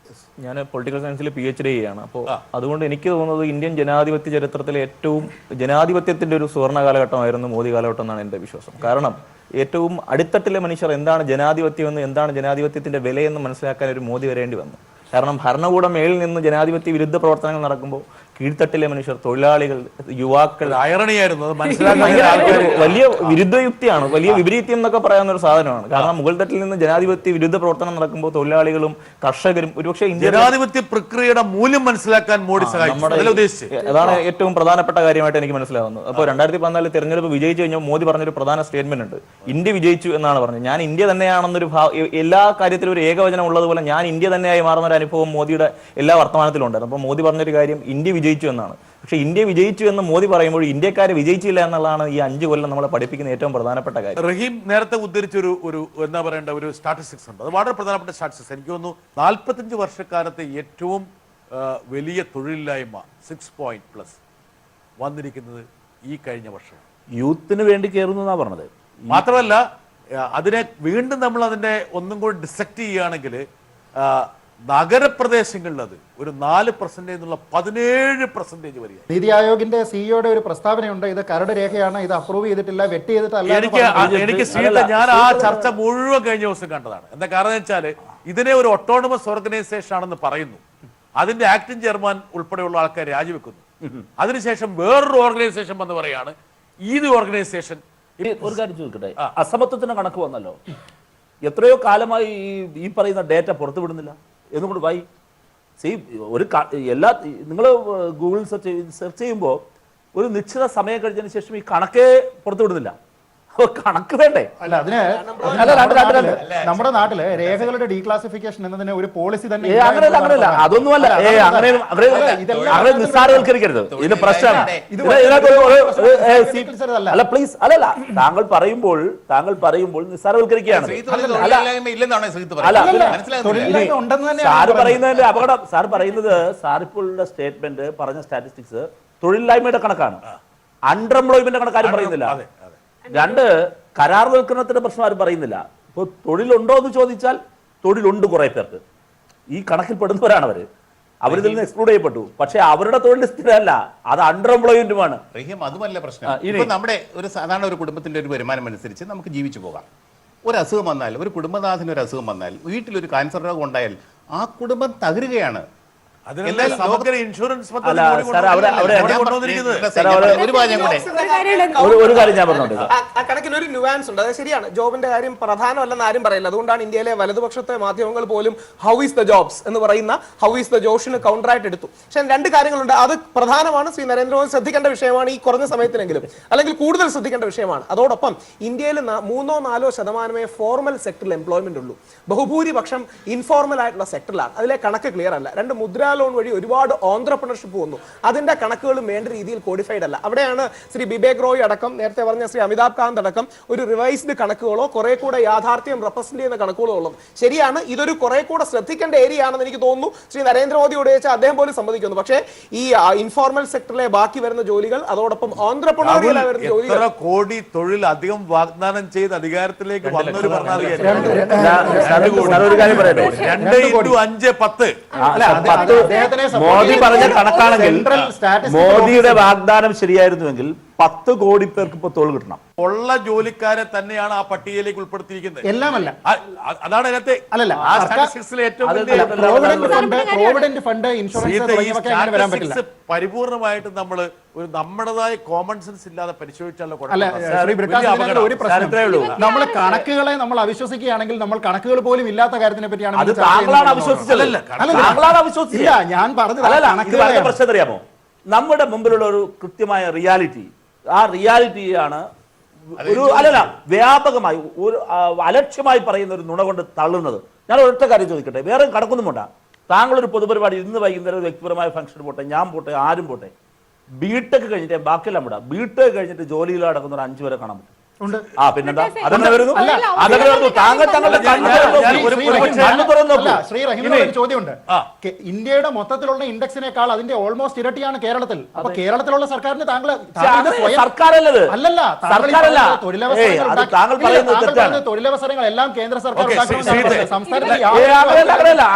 ഞാൻ പൊളിറ്റിക്കൽ സയൻസിൽ PhD ചെയ്യാണ്. അപ്പോൾ അതുകൊണ്ട് എനിക്ക് തോന്നുന്നത് ഇന്ത്യൻ ജനാധിപത്യ ചരിത്രത്തിലെ ഏറ്റവും ജനാധിപത്യത്തിന്റെ ഒരു സുവർണ്ണ കാലഘട്ടമായിരുന്നു മോദി കാലഘട്ടം എന്നാണ് എൻ്റെ വിശ്വാസം. കാരണം ഏറ്റവും അടിത്തട്ടിലെ മനുഷ്യർ എന്താണ് ജനാധിപത്യമെന്ന്, എന്താണ് ജനാധിപത്യത്തിന്റെ വിലയെന്ന് മനസ്സിലാക്കാൻ ഒരു മോദി വരേണ്ടി വന്നു. കാരണം ഭരണകൂടം മേളിൽ നിന്ന് ജനാധിപത്യ വിരുദ്ധ പ്രവർത്തനങ്ങൾ നടക്കുമ്പോൾ കീഴ്ത്തട്ടിലെ മനുഷ്യർ, തൊഴിലാളികൾ, യുവാക്കൾ, അയറണിയായിരുന്നു വലിയ വിരുദ്ധയുക്തിയാണ്, വലിയ വിപരീത്യം എന്നൊക്കെ പറയാവുന്ന ഒരു സാധനമാണ്. കാരണം മുകൾ തട്ടിൽ നിന്ന് ജനാധിപത്യ വിരുദ്ധ പ്രവർത്തനം നടക്കുമ്പോൾ തൊഴിലാളികളും കർഷകരും ഒരുപക്ഷെ ജനാധിപത്യ പ്രക്രിയയുടെ മൂല്യം മനസ്സിലാക്കാൻ മോഡി സഹായിച്ചു. അതാണ് ഏറ്റവും പ്രധാനപ്പെട്ട കാര്യമായിട്ട് എനിക്ക് മനസ്സിലാവുന്നത്. അപ്പോൾ 2014 തെരഞ്ഞെടുപ്പ് വിജയിച്ചു കഴിഞ്ഞാൽ മോദി പറഞ്ഞൊരു പ്രധാന സ്റ്റേറ്റ്മെന്റ് ഉണ്ട്, ഇന്ത്യ വിജയിച്ചു എന്നാണ് പറഞ്ഞത്. ഞാൻ ഇന്ത്യ തന്നെയാണെന്നൊരു എല്ലാ കാര്യത്തിലും ഒരു ഏകവചനം ഉള്ളതുപോലെ ഞാൻ ഇന്ത്യ തന്നെയായി മാറുന്ന ഒരു അനുഭവം മോദിയുടെ എല്ലാ വർത്തമാനത്തിലും ഉണ്ടായിരുന്നു. അപ്പോൾ മോദി പറഞ്ഞൊരു കാര്യം ഇന്ത്യ വിജയിച്ചു എന്നാണ്. പക്ഷെ ഇന്ത്യ വിജയിച്ചു എന്ന് മോദി പറയുമ്പോൾ ഇന്ത്യക്കാരെ വിജയിച്ചില്ല എന്നുള്ളതാണ് ഈ 5 കൊല്ലം നമ്മളെ പഠിപ്പിക്കുന്ന ഏറ്റവും പ്രധാനപ്പെട്ട കാര്യം. റഹീം നേരത്തെ ഉദ്ധരിച്ചൊരു എന്താ പറയേണ്ട ഒരു സ്റ്റാറ്റിസ്റ്റിക്സ് ഉണ്ട്, അത് വളരെ പ്രധാനപ്പെട്ട സ്റ്റാറ്റിസ്റ്റിക്സ്. എനിക്ക് തോന്നുന്നു 45 വർഷക്കാലത്തെ ഏറ്റവും വലിയ തൊഴിലില്ലായ്മ 6+ വന്നിരിക്കുന്നത് ഈ കഴിഞ്ഞ വർഷം. യൂത്തിന് വേണ്ടി കയറുന്നു എന്നാ പറഞ്ഞത്. മാത്രമല്ല അതിനെ വീണ്ടും നമ്മൾ അതിനെ ഒന്നും കൂടി ഡിസെക്ട് ചെയ്യുകയാണെങ്കിൽ നഗരപ്രദേശങ്ങളിൽ അത് ഒരു 4% എന്നുള്ള 17% വരിക. നീതി ആയോഗിന്റെ സിഇഒയുടെ ഒരു പ്രസ്താവനയുണ്ട്, ഇത് കരട് രേഖയാണ്, ഇത് അപ്രൂവ് ചെയ്തിട്ടില്ല, വെട്ടി ചെയ്തിട്ടല്ല. എനിക്ക് ഞാൻ ആ ചർച്ച മുഴുവൻ കഴിഞ്ഞ ദിവസം കണ്ടതാണ്. എന്താ കാരണം വെച്ചാൽ ഇതിനെ ഒരു ഓട്ടോണമസ് ഓർഗനൈസേഷൻ ആണെന്ന് പറയുന്നു, അതിന്റെ ആക്ടിംഗ് ചെയർമാൻ ഉൾപ്പെടെയുള്ള ആൾക്കാർ രാജിവെക്കുന്നു. അതിനുശേഷം വേറൊരു ഓർഗനൈസേഷൻ വന്ന് പറയാണ് ഈ ഓർഗനൈസേഷൻ. ഒരു കാര്യം ചോദിക്കട്ടെ, അസമത്വത്തിന് കണക്ക് വന്നല്ലോ, എത്രയോ കാലമായി ഈ പറയുന്ന ഡേറ്റ പുറത്തുവിടുന്നില്ല എന്നുകൊണ്ട് വായി ഒരു എല്ലാ നിങ്ങൾ ഗൂഗിൾ സെർച്ച് ചെയ്യുമ്പോൾ ഒരു നിശ്ചിത സമയം കഴിഞ്ഞതിന് ശേഷം ഈ കണക്കേ പുറത്തുവിടുന്നില്ല. കണക്ക് വേണ്ടേ? അല്ല, അതിന് നമ്മുടെ നാട്ടില് രേഖകളുടെ ഡീക്ലാസിഫിക്കേഷൻ എന്നതിന് ഒരു പോളിസി തന്നെ അങ്ങനെയല്ല, അതൊന്നുമല്ല. അങ്ങനെ നിസ്സാരവൽക്കരിക്കരുത്, ഇതിന്റെ പ്രശ്നമാണ്. അല്ല പ്ലീസ്, അല്ലല്ല, താങ്കൾ പറയുമ്പോൾ നിസ്സാരവൽക്കരിക്കുകയാണ്. സാറ് പറയുന്നതിന്റെ അപകടം, സാർ പറയുന്നത്, സാറിപ്പോഴുള്ള സ്റ്റേറ്റ്മെന്റ് പറഞ്ഞ സ്റ്റാറ്റിസ്റ്റിക്സ് തൊഴിലില്ലായ്മയുടെ കണക്കാണ്, അൺഎംപ്ലോയ്മെന്റ് കണക്കാരും പറയുന്നില്ല. 2 കരാർവൽക്കരണത്തിന്റെ പ്രശ്നം ആരും പറയുന്നില്ല. ഇപ്പൊ തൊഴിലുണ്ടോ എന്ന് ചോദിച്ചാൽ തൊഴിലുണ്ട് കുറെ പേർക്ക്, ഈ കണക്കിൽ പെടുന്നവരാണ് അവരിതിൽ നിന്ന് എക്സ്ക്ലൂഡ് ചെയ്യപ്പെട്ടു. പക്ഷെ അവരുടെ തൊഴിൽ സ്ഥിരമല്ല, അത് അൺഎംപ്ലോയ്മെന്റുമാണ്. അതുമല്ല പ്രശ്നം. ഇപ്പൊ നമ്മുടെ ഒരു സാധാരണ ഒരു കുടുംബത്തിന്റെ ഒരു വരുമാനം അനുസരിച്ച് നമുക്ക് ജീവിച്ചു പോകാം. ഒരു അസുഖം വന്നാൽ, ഒരു കുടുംബനാഥന് ഒരു അസുഖം വന്നാൽ, വീട്ടിലൊരു ക്യാൻസർ രോഗം ഉണ്ടായാൽ ആ കുടുംബം തകരുകയാണ്. ഇൻഷുറൻസ് ഒരു കാര്യം ഞാൻ പറഞ്ഞോട്ടെ, ആ കണക്കിന് ഒരു ന്യൂവാൻസ് ഉണ്ട്. അത് ശരിയാണ്, ജോബിന്റെ കാര്യം പ്രധാനമല്ലെന്ന് ആരും പറയില്ല. അതുകൊണ്ടാണ് ഇന്ത്യയിലെ വലതുപക്ഷത്തെ മാധ്യമങ്ങൾ പോലും ഹൗ ഈസ് ദ ജോബ്സ് എന്ന് പറയുന്ന ഹൗ ഈസ് ദ ജോഷിന് കൗണ്ടറായിട്ട് എടുത്തു. പക്ഷെ 2 കാര്യങ്ങളുണ്ട്, അത് പ്രധാനമാണ്. ശ്രീ നരേന്ദ്രമോദി ശ്രദ്ധിക്കേണ്ട വിഷയമാണ്, ഈ കുറഞ്ഞ സമയത്തിനെങ്കിലും അല്ലെങ്കിൽ കൂടുതൽ ശ്രദ്ധിക്കേണ്ട വിഷയമാണ്. അതോടൊപ്പം ഇന്ത്യയിൽ 3-4% ഫോർമൽ സെക്ടറിൽ എംപ്ലോയ്മെന്റ് ഉള്ളൂ, ബഹുഭൂരിപക്ഷം ഇൻഫോർമൽ ആയിട്ടുള്ള സെക്ടറിലാണ്. അതിലെ കണക്ക് ക്ലിയർ അല്ല. 2 മുദ്രാ ലോൺ വഴി ഒരുപാട് ഓൺട്രപ്രണർഷിപ്പ് വന്നു, അതിന്റെ കണക്കുകളും വേണ്ട രീതിയിൽ കോഡിഫൈഡ് അല്ല. അവിടെയാണ് ശ്രീ ബിബേക് റോയ് അടക്കം, നേരത്തെ പറഞ്ഞ ശ്രീ അമിതാഭ് കാന്ത് അടക്കം ഒരു റിവൈസ്ഡ് കണക്കുകളോ കുറെ കൂടെ യാഥാർത്ഥ്യം റെപ്രസെന്റ് ചെയ്യുന്ന കണക്കുകളോ ഉള്ളത്. ശരിയാണ്, ഇതൊരു കുറെ കൂടെ ശ്രദ്ധിക്കേണ്ട ഏരിയ ആണെന്ന് എനിക്ക് തോന്നുന്നു. ശ്രീ നരേന്ദ്രമോദിയോട് ചോദിച്ചാൽ അദ്ദേഹം പോലും സമ്മതിക്കുന്നു. പക്ഷേ ഈ ഇൻഫോർമൽ സെക്ടറിലെ ബാക്കി വരുന്ന ജോലികൾ, അതോടൊപ്പം ഓൺട്രപ്രണറിയലായി വരുന്ന ജോലികൾ, കോടി തൊഴിൽ അധികം വാഗ്ദാനം ചെയ്ത് അധികാരത്തിലേക്ക് വന്നൊരു ഭരണാധികാരി 2x5 10 മോദി പറഞ്ഞ കണക്കാണെങ്കിൽ മോദിയുടെ വാഗ്ദാനം ശരിയായിരുന്നുവെങ്കിൽ 10 കോടി പേർക്ക് ഇപ്പോൾ തൊഴിൽ കിട്ടണം. ഉള്ള ജോലിക്കാരെ തന്നെയാണ് ആ പട്ടികയിലേക്ക് ഉൾപ്പെടുത്തിയിരിക്കുന്നത്. എല്ലാമല്ല. അതാണ് അതിനകത്തെ അല്ലല്ല, സ്റ്റാറ്റിസ്റ്റിക്സിലെ ഏറ്റവും വലിയ പ്രോവിഡന്റ് ഫണ്ട് ഇൻഷുറൻസ് തുടങ്ങിയവയൊക്കെ അങ്ങനെ വരാൻ പറ്റില്ല. പരിപൂർണമായിട്ട് നമ്മൾ ഒരു നമ്മുടേതായ കോമൺ സെൻസ് ഇല്ലാതെ പരിശോധിച്ചാലോ അല്ല ശ്രീ ബ്രിട്ടാസ്, ഇതിനകത്ത് ഒരു പ്രശ്നം, നമ്മൾ കണക്കുകളെ നമ്മൾ അവിശ്വസിക്കുകയാണെങ്കിൽ നമ്മൾ കണക്കുകൾ പോലും ഇല്ലാത്ത കാര്യത്തിനെ പറ്റിയാണ് അത് താങ്കളാണ് അവിശ്വസിച്ചതല്ല, താങ്കളാണ് അവിശ്വസിച്ചില്ല. ഞാൻ പറഞ്ഞത് പറഞ്ഞ പ്രശ്നം അറിയാമോ? നമ്മുടെ മുമ്പിലുള്ള ഒരു കൃത്യമായ റിയാലിറ്റി, ആ റിയാലിറ്റിയാണ് ഒരു അല്ലല്ല വ്യാപകമായി ഒരു അലക്ഷ്യമായി പറയുന്ന ഒരു നുണ കൊണ്ട് തള്ളുന്നത്. ഞാൻ ഒരൊറ്റ കാര്യം ചോദിക്കട്ടെ, വേറെ കണക്കൊന്നും വേണ്ട. താങ്കളൊരു പൊതുപരിപാടി ഇന്ന് വൈകുന്നേരം ഒരു വ്യക്തിപരമായ ഫംഗ്ഷൻ പോട്ടെ, ഞാൻ പോട്ടെ, ആരും പോട്ടെ, ബിടെക് കഴിഞ്ഞിട്ട് ബാക്കിയെല്ലാം വിടാം, ബിടെക് കഴിഞ്ഞിട്ട് ജോലിയിൽ നടക്കുന്ന ഒരു 5 പേരെ കാണാൻ പറ്റും. പിന്നെന്താ അതങ്ങനെ വരുന്നു? അതങ്ങനെ വരുന്നു. താങ്കൾ തങ്ങളുടെ ശ്രീ റഹീമിനോട് ഒരു ചോദ്യമുണ്ട്. ഇന്ത്യയുടെ മൊത്തത്തിലുള്ള ഇൻഡെക്സിനേക്കാൾ അതിന്റെ ഓൾമോസ്റ്റ് ഇരട്ടിയാണ് കേരളത്തിൽ. അപ്പൊ കേരളത്തിലുള്ള സർക്കാരിന് സർക്കാരല്ലത്, അല്ലല്ല, തൊഴിലവസരങ്ങൾ എല്ലാം കേന്ദ്ര സർക്കാർ സംസ്ഥാനത്തിൽ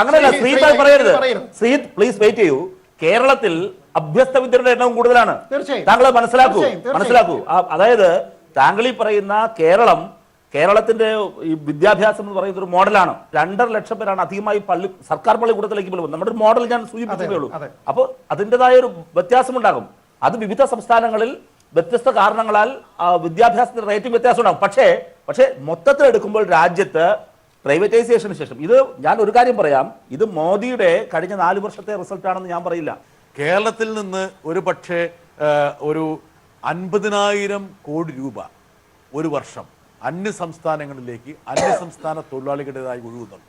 അങ്ങനെയല്ല. ശ്രീ പറയരുത്, ശ്രീ പ്ലീസ് വെയിറ്റ് ചെയ്യൂ. കേരളത്തിൽ അഭ്യസ്ത വിദ്യരുടെ എണ്ണം കൂടുതലാണ്. താങ്കൾ മനസ്സിലാക്കൂ. അതായത് താങ്കൾ ഈ പറയുന്ന കേരളത്തിന്റെ ഈ വിദ്യാഭ്യാസം എന്ന് പറയുന്ന ഒരു മോഡലാണ്. 2.5 ലക്ഷം പേരാണ് അധികമായി സർക്കാർ പള്ളിക്കൂടത്തിലേക്ക് പോകുന്നത്. നമ്മുടെ ഒരു മോഡൽ ഞാൻ സൂചിപ്പിച്ചേ ഉള്ളൂ. അപ്പോൾ അതിൻ്റെതായ ഒരു വ്യത്യാസമുണ്ടാകും. അത് വിവിധ സംസ്ഥാനങ്ങളിൽ വ്യത്യസ്ത കാരണങ്ങളാൽ വിദ്യാഭ്യാസത്തിന്റെ റേറ്റിംഗ് വ്യത്യാസം ഉണ്ടാകും. പക്ഷേ മൊത്തത്തിൽ എടുക്കുമ്പോൾ രാജ്യത്ത് പ്രൈവറ്റൈസേഷന് ശേഷം ഇത് ഞാൻ ഒരു കാര്യം പറയാം, ഇത് മോദിയുടെ കഴിഞ്ഞ 4 വർഷത്തെ റിസൾട്ട് ആണെന്ന് ഞാൻ പറയില്ല. കേരളത്തിൽ നിന്ന് ഒരു പക്ഷേ ഒരു 50,000 കോടി രൂപ ഒരു വർഷം അന്യ സംസ്ഥാനങ്ങളിലേക്ക് അന്യസംസ്ഥാന തൊഴിലാളികളുടേതായി ഒഴുകുന്നുണ്ട്.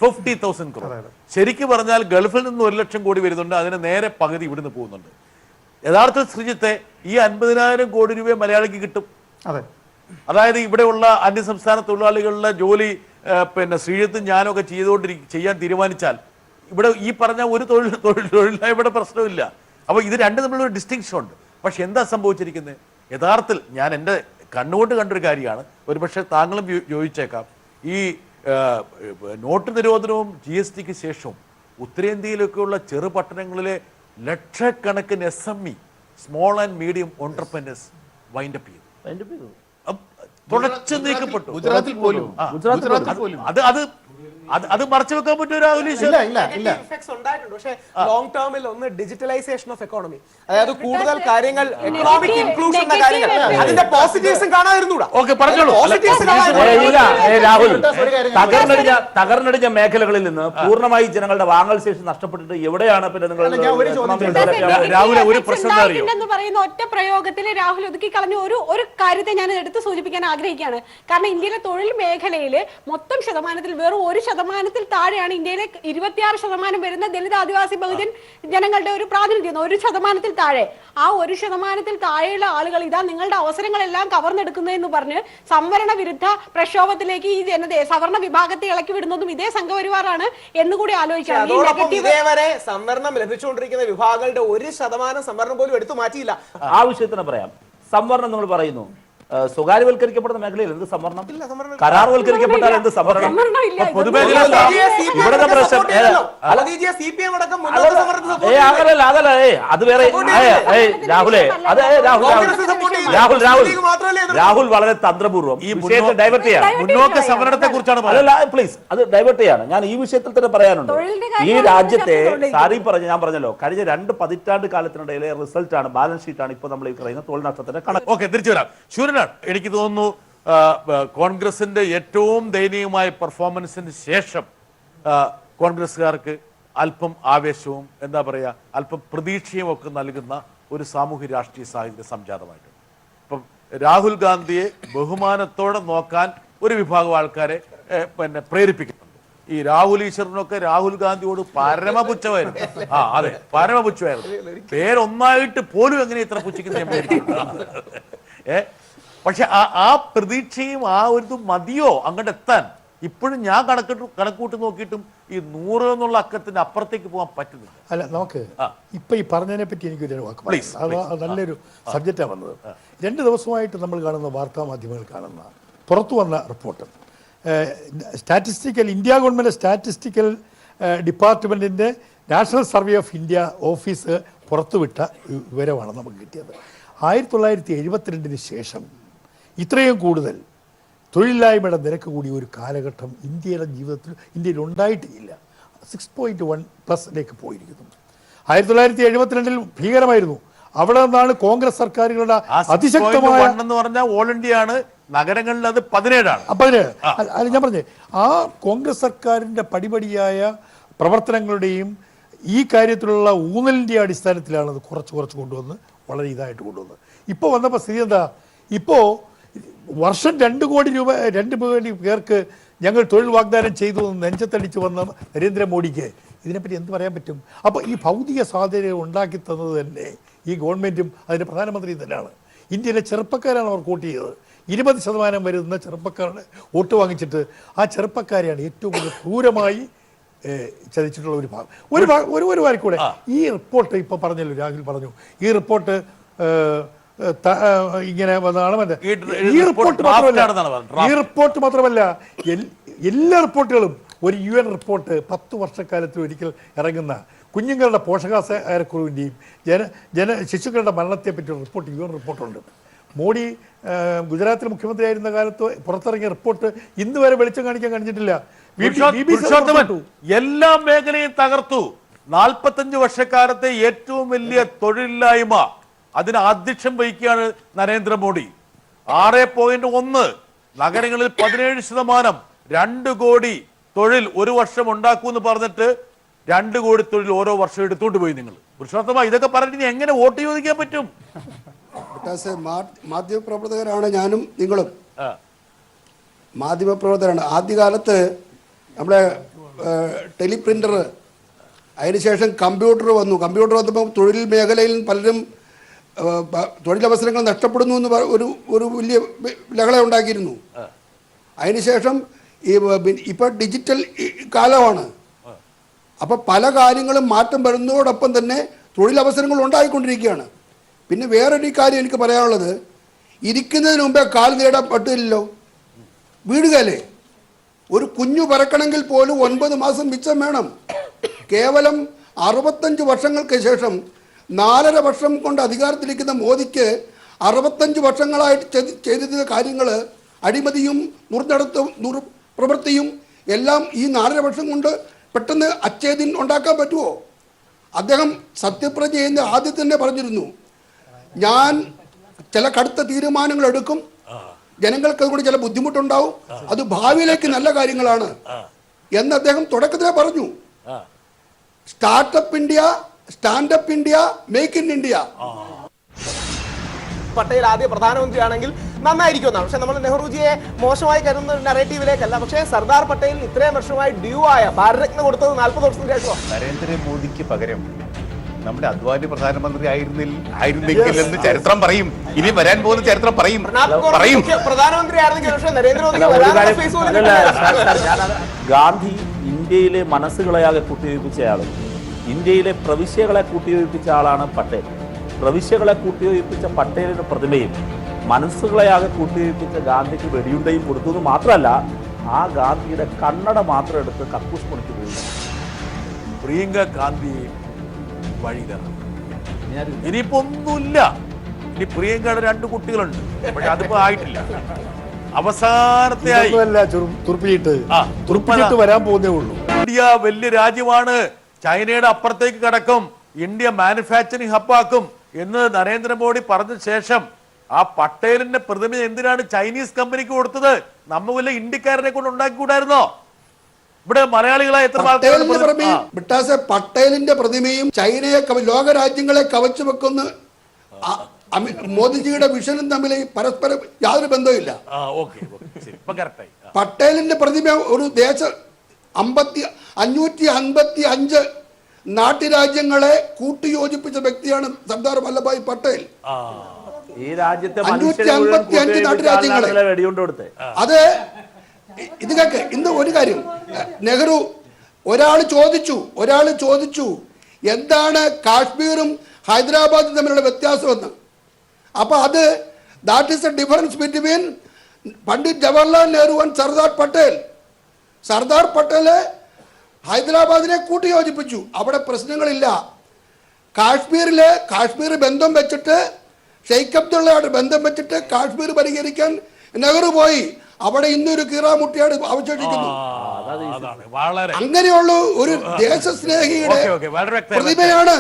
50,000 crore. ശരിക്കും പറഞ്ഞാൽ ഗൾഫിൽ നിന്ന് 1 ലക്ഷം കോടി വരുന്നുണ്ട്, അതിന് നേരെ പകുതി ഇവിടുന്ന് പോകുന്നുണ്ട്. യഥാർത്ഥത്തിൽ ശ്രീജിത്തെ ഈ 50,000 കോടി രൂപ മലയാളിക്ക് കിട്ടും. അതായത് ഇവിടെയുള്ള അന്യസംസ്ഥാന തൊഴിലാളികളുടെ ജോലി ശ്രീജിത്തും ഞാനൊക്കെ ചെയ്യാൻ തീരുമാനിച്ചാൽ ഇവിടെ ഈ പറഞ്ഞ ഒരു തൊഴിലില്ലായ്മയുടെ പ്രശ്നമില്ല. അപ്പോൾ ഇത് രണ്ടും തമ്മിലൊരു ഡിസ്റ്റിങ്ഷൻ ഉണ്ട്. പക്ഷെ എന്താ സംഭവിച്ചിരിക്കുന്നത്? യഥാർത്ഥത്തിൽ ഞാൻ എൻ്റെ കണ്ണുകൊണ്ട് കണ്ടൊരു കാര്യമാണ്, ഒരുപക്ഷെ താങ്കളും യോജിച്ചേക്കാം. ഈ നോട്ട് നിരോധനവും GSTക്ക് ശേഷവും ഉത്തരേന്ത്യയിലൊക്കെയുള്ള ചെറുപട്ടണങ്ങളിലെ ലക്ഷക്കണക്കിന് SME small and medium entrepreneurs wind up ചെയ്തു, തുടച്ചു നീക്കപ്പെട്ടു. ഗുജറാത്തിൽ പോലും അത് മറച്ചു വെക്കാൻ പറ്റും. പക്ഷേ ലോങ് ടേമിൽ ഒന്ന് ഡിജിറ്റലൈസേഷൻ ഓഫ് എക്കോണമി, അതായത് കൂടുതൽ കാര്യങ്ങൾ എക്കണോമിക് ഇൻക്ലൂഷന്റെ കാര്യങ്ങൾ, അതിന്റെ പോസിറ്റീവ്സും കാണാതിരുന്നൂടാ. രാഹുൽ, തകർന്നടിഞ്ഞ മേഖലകളിൽ നിന്ന് പൂർണ്ണമായി ജനങ്ങളുടെ വാങ്ങൽ ശേഷി നഷ്ടപ്പെട്ടിട്ട് എവിടെയാണ് പിന്നെ നിങ്ങൾ രാഹുൽ ഒരു പ്രശ്നം പറയുന്ന ഒറ്റ പ്രയോഗത്തിൽ രാഹുൽ ഒതുക്കി കളഞ്ഞ ഒരു കാര്യത്തെ ഞാൻ എടുത്ത് സൂചിപ്പിക്കാൻ ആഗ്രഹിക്കുകയാണ്. കാരണം ഇന്ത്യയിലെ തൊഴിൽ മേഖലയിൽ മൊത്തം ശതമാനത്തിൽ വെറും 1% താഴെയാണ് ഇന്ത്യയിലെ 26% വരുന്ന ദളിത് ആദിവാസി ബഹുജൻ ജനങ്ങളുടെ ഒരു പ്രാതിനിധ്യം. 1% താഴെ. ആ 1% താഴെയുള്ള ആളുകൾ ഇതാ നിങ്ങളുടെ അവസരങ്ങളെല്ലാം കവർന്നെടുക്കുന്നതെന്ന് പറഞ്ഞ് സംവരണ വിരുദ്ധ പ്രക്ഷോഭത്തിലേക്ക് ഈ ജനതയെ സവർണ വിഭാഗത്തെ ഇളക്കി വിടുന്നതും ഇതേ സംഘപരിവാറാണ് എന്നുകൂടി ആലോചിക്കണം. ഇതേവരെ സംവരണം ലഭിച്ചുകൊണ്ടിരിക്കുന്ന വിഭാഗങ്ങളുടെ 1% സംവരണം പോലും എടുത്തു മാറ്റിയില്ല. ആ വിഷയത്തിന് പറയാം. സംവരണം നിങ്ങൾ പറയുന്നു, സ്വകാര്യവൽക്കരിക്കപ്പെടുന്ന മേഖലയിൽ എന്ത് സംവരണം? കരാർവൽക്കരിക്കപ്പെട്ടാൽ എന്ത് സംവരണം? ഇവിടുത്തെ പ്രശ്നം അതല്ല. അത് വേറെ. രാഹുൽ വളരെ തന്ത്രപൂർവ്വം ഈ വിഷയത്തെ ഡൈവേർട്ട് ചെയ്യാണ്. മുന്നോക്ക സംവരണത്തെ കുറിച്ചാണ്. അല്ലല്ല, പ്ലീസ്, അത് ഡൈവേർട്ട് ചെയ്യാണ്. ഞാൻ ഈ വിഷയത്തിൽ തന്നെ പറയാനുണ്ട്. ഈ രാജ്യത്തെ ഞാൻ പറഞ്ഞല്ലോ, കഴിഞ്ഞ 2 പതിറ്റാണ്ട് കാലത്തിനിടയിലെ റിസൾട്ടാണ്, ബാലൻസ് ഷീറ്റാണ് ഇപ്പോൾ നമ്മൾ ഈ പറയുന്ന തൊഴിൽ നഷ്ടത്തിന്റെ കണക്ക്. ഓക്കെ, തിരിച്ചു വരാം. എനിക്ക് തോന്നുന്നു കോൺഗ്രസിന്റെ ഏറ്റവും ദയനീയമായ പെർഫോമൻസിന് ശേഷം കോൺഗ്രസ്സുകാർക്ക് അല്പം ആവേശവും എന്താ പറയുക അല്പം പ്രതീക്ഷയും ഒക്കെ നൽകുന്ന ഒരു സാമൂഹ്യ രാഷ്ട്രീയ സാഹചര്യം സംജാതമായിട്ടുണ്ട്. ഇപ്പം രാഹുൽ ഗാന്ധിയെ ബഹുമാനത്തോടെ നോക്കാൻ ഒരു വിഭാഗം ആൾക്കാരെ പ്രേരിപ്പിക്കുന്നുണ്ട്. ഈ രാഹുൽ ഈശ്വറിനൊക്കെ രാഹുൽ ഗാന്ധിയോട് പരമപുച്ഛമായിരുന്നു. അതെ, പരമപുച്ഛമായിരുന്നു. പേരൊന്നായിട്ട് പോലും എങ്ങനെ ഇത്ര പുച്ഛിക്കുന്ന ഞാൻ പേടിക്കുന്നു. പക്ഷെ ആ പ്രതീക്ഷയും ആ ഒരു മതിയോ അങ്ങോട്ട് എത്താൻ ഇപ്പോഴും ഞാൻ കണക്കൂട്ട് നോക്കിയിട്ടും ഈ 100 എന്നുള്ള അക്കത്തിന് അപ്പുറത്തേക്ക് പോകാൻ പറ്റുന്നില്ല. അല്ല, നമുക്ക് ഇപ്പൊ ഈ പറഞ്ഞതിനെ പറ്റി എനിക്കൊരു വാക്ക് പറയാം. നല്ലൊരു സബ്ജക്റ്റാണ് വന്നത്. 2 ദിവസമായിട്ട് നമ്മൾ കാണുന്ന വാർത്താ മാധ്യമങ്ങൾ കാണുന്ന പുറത്തു വന്ന റിപ്പോർട്ട്, ഇന്ത്യ ഗവൺമെന്റ് സ്റ്റാറ്റിസ്റ്റിക്കൽ ഡിപ്പാർട്ട്മെന്റിന്റെ national survey of India office പുറത്തുവിട്ട വിവരമാണ് നമുക്ക് കിട്ടിയത്. 1972 ശേഷം ഇത്രയും കൂടുതൽ തൊഴിലില്ലായ്മയുടെ നിരക്ക് കൂടിയ ഒരു കാലഘട്ടം ഇന്ത്യയിൽ ഉണ്ടായിട്ടില്ല. 6.1+ പോയിരിക്കുന്നു. 1972 ഭീകരമായിരുന്നു. അവിടെ നിന്നാണ് കോൺഗ്രസ് സർക്കാരുകളുടെ അതിശക്തമായ എന്ന് പറഞ്ഞാൽ ഓൾ ഇന്ത്യ ആണ്, നഗരങ്ങളിൽ അത് 17ആണ്. അല്ല ഞാൻ പറഞ്ഞേ, ആ കോൺഗ്രസ് സർക്കാരിന്റെ പടിപടിയായ പ്രവർത്തനങ്ങളുടെയും ഈ കാര്യത്തിലുള്ള ഊന്നലിന്റെ അടിസ്ഥാനത്തിലാണ് അത് കുറച്ച് കൊണ്ടുവന്ന് വളരെ ഇതായിട്ട് കൊണ്ടുവന്നത്. ഇപ്പോൾ വന്നപ്പോൾ സ്ഥിതി എന്താ? ഇപ്പോൾ വർഷം 2 കോടി രൂപ 2 കോടി പേർക്ക് ഞങ്ങൾ തൊഴിൽ വാഗ്ദാനം ചെയ്തു നെഞ്ചത്തടിച്ച് വന്ന നരേന്ദ്രമോദിക്ക് ഇതിനെപ്പറ്റി എന്ത് പറയാൻ പറ്റും? അപ്പോൾ ഈ ഭൗതിക സാധ്യത ഉണ്ടാക്കി തന്നത് തന്നെ ഈ ഗവൺമെൻറ്റും അതിൻ്റെ പ്രധാനമന്ത്രിയും തന്നെയാണ്. ഇന്ത്യയിലെ ചെറുപ്പക്കാരാണ് അവർ വോട്ട് ചെയ്തത്. 20% വരുന്ന ചെറുപ്പക്കാരുടെ വോട്ട് വാങ്ങിച്ചിട്ട് ആ ചെറുപ്പക്കാരെയാണ് ഏറ്റവും കൂടുതൽ ക്രൂരമായി ചതിച്ചിട്ടുള്ള ഒരു ഭാഗം. ഒരു വാരം കൂടെ ഈ റിപ്പോർട്ട് ഇപ്പോൾ പറഞ്ഞല്ലോ, രാഹുൽ പറഞ്ഞു, ഈ റിപ്പോർട്ട് ഇങ്ങനെ വന്നതാണ്. ഈ റിപ്പോർട്ട് മാത്രമല്ല എല്ലാ റിപ്പോർട്ടുകളും ഒരു UN റിപ്പോർട്ട് 10 വർഷക്കാലത്തിൽ ഒരിക്കൽ ഇറങ്ങുന്ന കുഞ്ഞുങ്ങളുടെ പോഷകാഹാരക്കുറവിൻ്റെയും ശിശുക്കളുടെ മരണത്തെ പറ്റിയുള്ള റിപ്പോർട്ട് UN റിപ്പോർട്ടുണ്ട്. മോഡി ഗുജറാത്തിൽ മുഖ്യമന്ത്രിയായിരുന്ന കാലത്ത് പുറത്തിറങ്ങിയ റിപ്പോർട്ട് ഇന്ന് വരെ വെളിച്ചം കാണിക്കാൻ കഴിഞ്ഞിട്ടില്ല. എല്ലാ മേഖലയും തകർത്തു. 45 വർഷക്കാലത്തെ ഏറ്റവും വലിയ തൊഴിലില്ലായ്മ, അതിന് ആധ്യക്ഷം വഹിക്കുകയാണ് നരേന്ദ്രമോദി. 6.1 നഗരങ്ങളിൽ 17%, 2 കോടി തൊഴിൽ ഒരു വർഷം ഉണ്ടാക്കുമെന്ന് പറഞ്ഞിട്ട് 2 കോടി തൊഴിൽ ഓരോ വർഷം എടുത്തുകൊണ്ട് പോയി. നിങ്ങൾ പുരുഷോത്തമ ഇതൊക്കെ പറഞ്ഞിട്ട് എങ്ങനെ വോട്ട് ചോദിക്കാൻ പറ്റും? മാധ്യമപ്രവർത്തകരാണ് ഞാനും നിങ്ങളും. മാധ്യമപ്രവർത്തകരാണ്. ആദ്യകാലത്ത് നമ്മുടെ ടെലിപ്രിന്റർ, അതിനുശേഷം കമ്പ്യൂട്ടർ വന്നു. കമ്പ്യൂട്ടർ വന്നപ്പോൾ തൊഴിൽ മേഖലയിൽ പലരും തൊഴിലവസരങ്ങൾ നഷ്ടപ്പെടുന്നു എന്ന് ഒരു വലിയ ലഹള ഉണ്ടാക്കിയിരുന്നു. അതിനുശേഷം ഇപ്പോൾ ഡിജിറ്റൽ കാലമാണ്. അപ്പോൾ പല കാര്യങ്ങളും മാറ്റം വരുന്നതോടൊപ്പം തന്നെ തൊഴിലവസരങ്ങൾ ഉണ്ടായിക്കൊണ്ടിരിക്കുകയാണ്. പിന്നെ വേറൊരു കാര്യം എനിക്ക് പറയാനുള്ളത്, ഇരിക്കുന്നതിന് മുമ്പേ കാൽ നേടാൻ പറ്റില്ലല്ലോ, വീടുകയല്ലേ. ഒരു കുഞ്ഞു പറക്കണമെങ്കിൽ പോലും 9 മാസം മിച്ചം വേണം. കേവലം 65 വർഷങ്ങൾക്ക് ശേഷം 4.5 വർഷം കൊണ്ട് അധികാരത്തിലിരിക്കുന്ന മോദിക്ക് 65 വർഷങ്ങളായിട്ട് ചെയ്തിരുന്ന കാര്യങ്ങൾ, അഴിമതിയും പ്രവൃത്തിയും എല്ലാം ഈ 4.5 വർഷം കൊണ്ട് പെട്ടെന്ന് അച്ഛേദിൻ ഉണ്ടാക്കാൻ പറ്റുമോ? അദ്ദേഹം സത്യപ്രതിജ്ഞ ചെയ്യുന്ന ആദ്യം തന്നെ പറഞ്ഞിരുന്നു, ഞാൻ ചില കടുത്ത തീരുമാനങ്ങൾ എടുക്കും, ജനങ്ങൾക്ക് അതുകൊണ്ട് ചില ബുദ്ധിമുട്ടുണ്ടാവും, അത് ഭാവിയിലേക്ക് നല്ല കാര്യങ്ങളാണ് എന്ന് അദ്ദേഹം തുടക്കത്തിലേ പറഞ്ഞു. Startup India, standup India, make in India. Patel ആദ്യ പ്രധാനമന്ത്രിയാണെങ്കിൽ നന്നായിരിക്കും എന്നാണ്. പക്ഷെ നമ്മൾ നെഹ്റുജിയെ മോശമായി കരുതുന്ന ഒരു നറേറ്റീവിലേക്കല്ല. പക്ഷേ സർദാർ പട്ടേലിന് ഇത്രയും വർഷമായി ഡ്യൂ ആയ ഭാരതരത്ന കൊടുത്തത് 40 വർഷത്തിന് ശേഷം. നരേന്ദ്രമോദിക്ക് പകരം നമ്മുടെ അദ്വാനി പ്രധാനമന്ത്രി ആയിരുന്നെങ്കിൽ എന്ന് ചരിത്രം പറയും. ഇനി വരാൻ പോകുന്ന ചരിത്രം പറയും. പ്രധാനമന്ത്രി ആയിരുന്നെങ്കിൽ പക്ഷേ നരേന്ദ്രമോദി ഗാന്ധി ഇന്ത്യയിലെ മനസ്സുകളെയാകെ കൂട്ടിയോജിപ്പിച്ചയാളും ഇന്ത്യയിലെ പ്രവിശ്യകളെ കൂട്ടിയോജിപ്പിച്ച ആളാണ് പട്ടേൽ. പ്രവിശ്യകളെ കൂട്ടിയോജിപ്പിച്ച പട്ടേലിന്റെ പ്രതിമയും മനസ്സുകളെയാകെ കൂട്ടിയോജിപ്പിച്ച ഗാന്ധിക്ക് വെടിയുണ്ടയും കൊടുത്തു മാത്രമല്ല, ആ ഗാന്ധിയുടെ കണ്ണട മാത്രം എടുത്ത് കക്കൂസ് പണിക്ക് പോയി. പ്രിയങ്ക ഗാന്ധി വഴിയിലാണ്. ഇനിയിപ്പോ ഒന്നുമില്ല. ഇനി പ്രിയങ്കയുടെ 2 കുട്ടികളുണ്ട്, പക്ഷെ അതിപ്പോ ആയിട്ടില്ല. അവസാനത്തെ വരാൻ പോകുന്നേ ഉള്ളൂ. ഇന്ത്യ വലിയ രാജ്യമാണ്, ചൈനയുടെ അപ്പുറത്തേക്ക് കടക്കും, ഇന്ത്യ മാനുഫാക്ചറിങ് ഹബ്ബാക്കും എന്ന് നരേന്ദ്രമോദി പറഞ്ഞ ശേഷം ആ പട്ടേലിന്റെ പ്രതിമ എന്തിനാണ് ചൈനീസ് കമ്പനിക്ക് കൊടുത്തത്? നമ്മ വല്ല ഇന്ത്യക്കാരനെ കൊണ്ട് ഉണ്ടാക്കിക്കൂടായിരുന്നോ? ഇവിടെ മലയാളികളായ എത്ര പട്ടേലിന്റെ പ്രതിമയും ചൈനയെ ലോക രാജ്യങ്ങളെ കവച്ചു വെക്കുന്ന മോദിജിയുടെ വിഷനും തമ്മിൽ പരസ്പരം യാതൊരു ബന്ധവുമില്ല. പട്ടേലിന്റെ പ്രതിമ ഒരു 555 നാട്ടുരാജ്യങ്ങളെ കൂട്ടിയോജിപ്പിച്ച വ്യക്തിയാണ് സർദാർ വല്ലഭായ് പട്ടേൽ. ഈ രാജ്യത്തെ 555 നാട്ടുരാജ്യങ്ങളെ. അത് ഇതൊക്കെ ഇന്ന് ഒരു കാര്യം, നെഹ്റു ഒരാൾ ചോദിച്ചു എന്താണ് കാശ്മീരും ഹൈദരാബാദും തമ്മിലുള്ള വ്യത്യാസമെന്ന്. അപ്പൊ അത് that is A difference between Pandit Jawaharlal Nehru and Sardar Patel. Sardar Patel ഹൈദരാബാദിനെ കൂട്ടിയോജിപ്പിച്ചു, അവിടെ പ്രശ്നങ്ങളില്ല. കാശ്മീർ ബന്ധം വെച്ചിട്ട് ഷെയ്ഖ് അബ്ദുള്ളയോട് ബന്ധം വെച്ചിട്ട് കാശ്മീർ പരിഹരിക്കാൻ നെഹ്റു പോയി. അവിടെ ഇന്നൊരു കീറാമുട്ടിയാണ് അവശേഷിക്കുന്നു. വളരെ അങ്ങനെയുള്ള ഒരു ദേശസ്നേഹിയുടെ വളരെ വ്യക്തമായി. പ്രതിമയാണ്.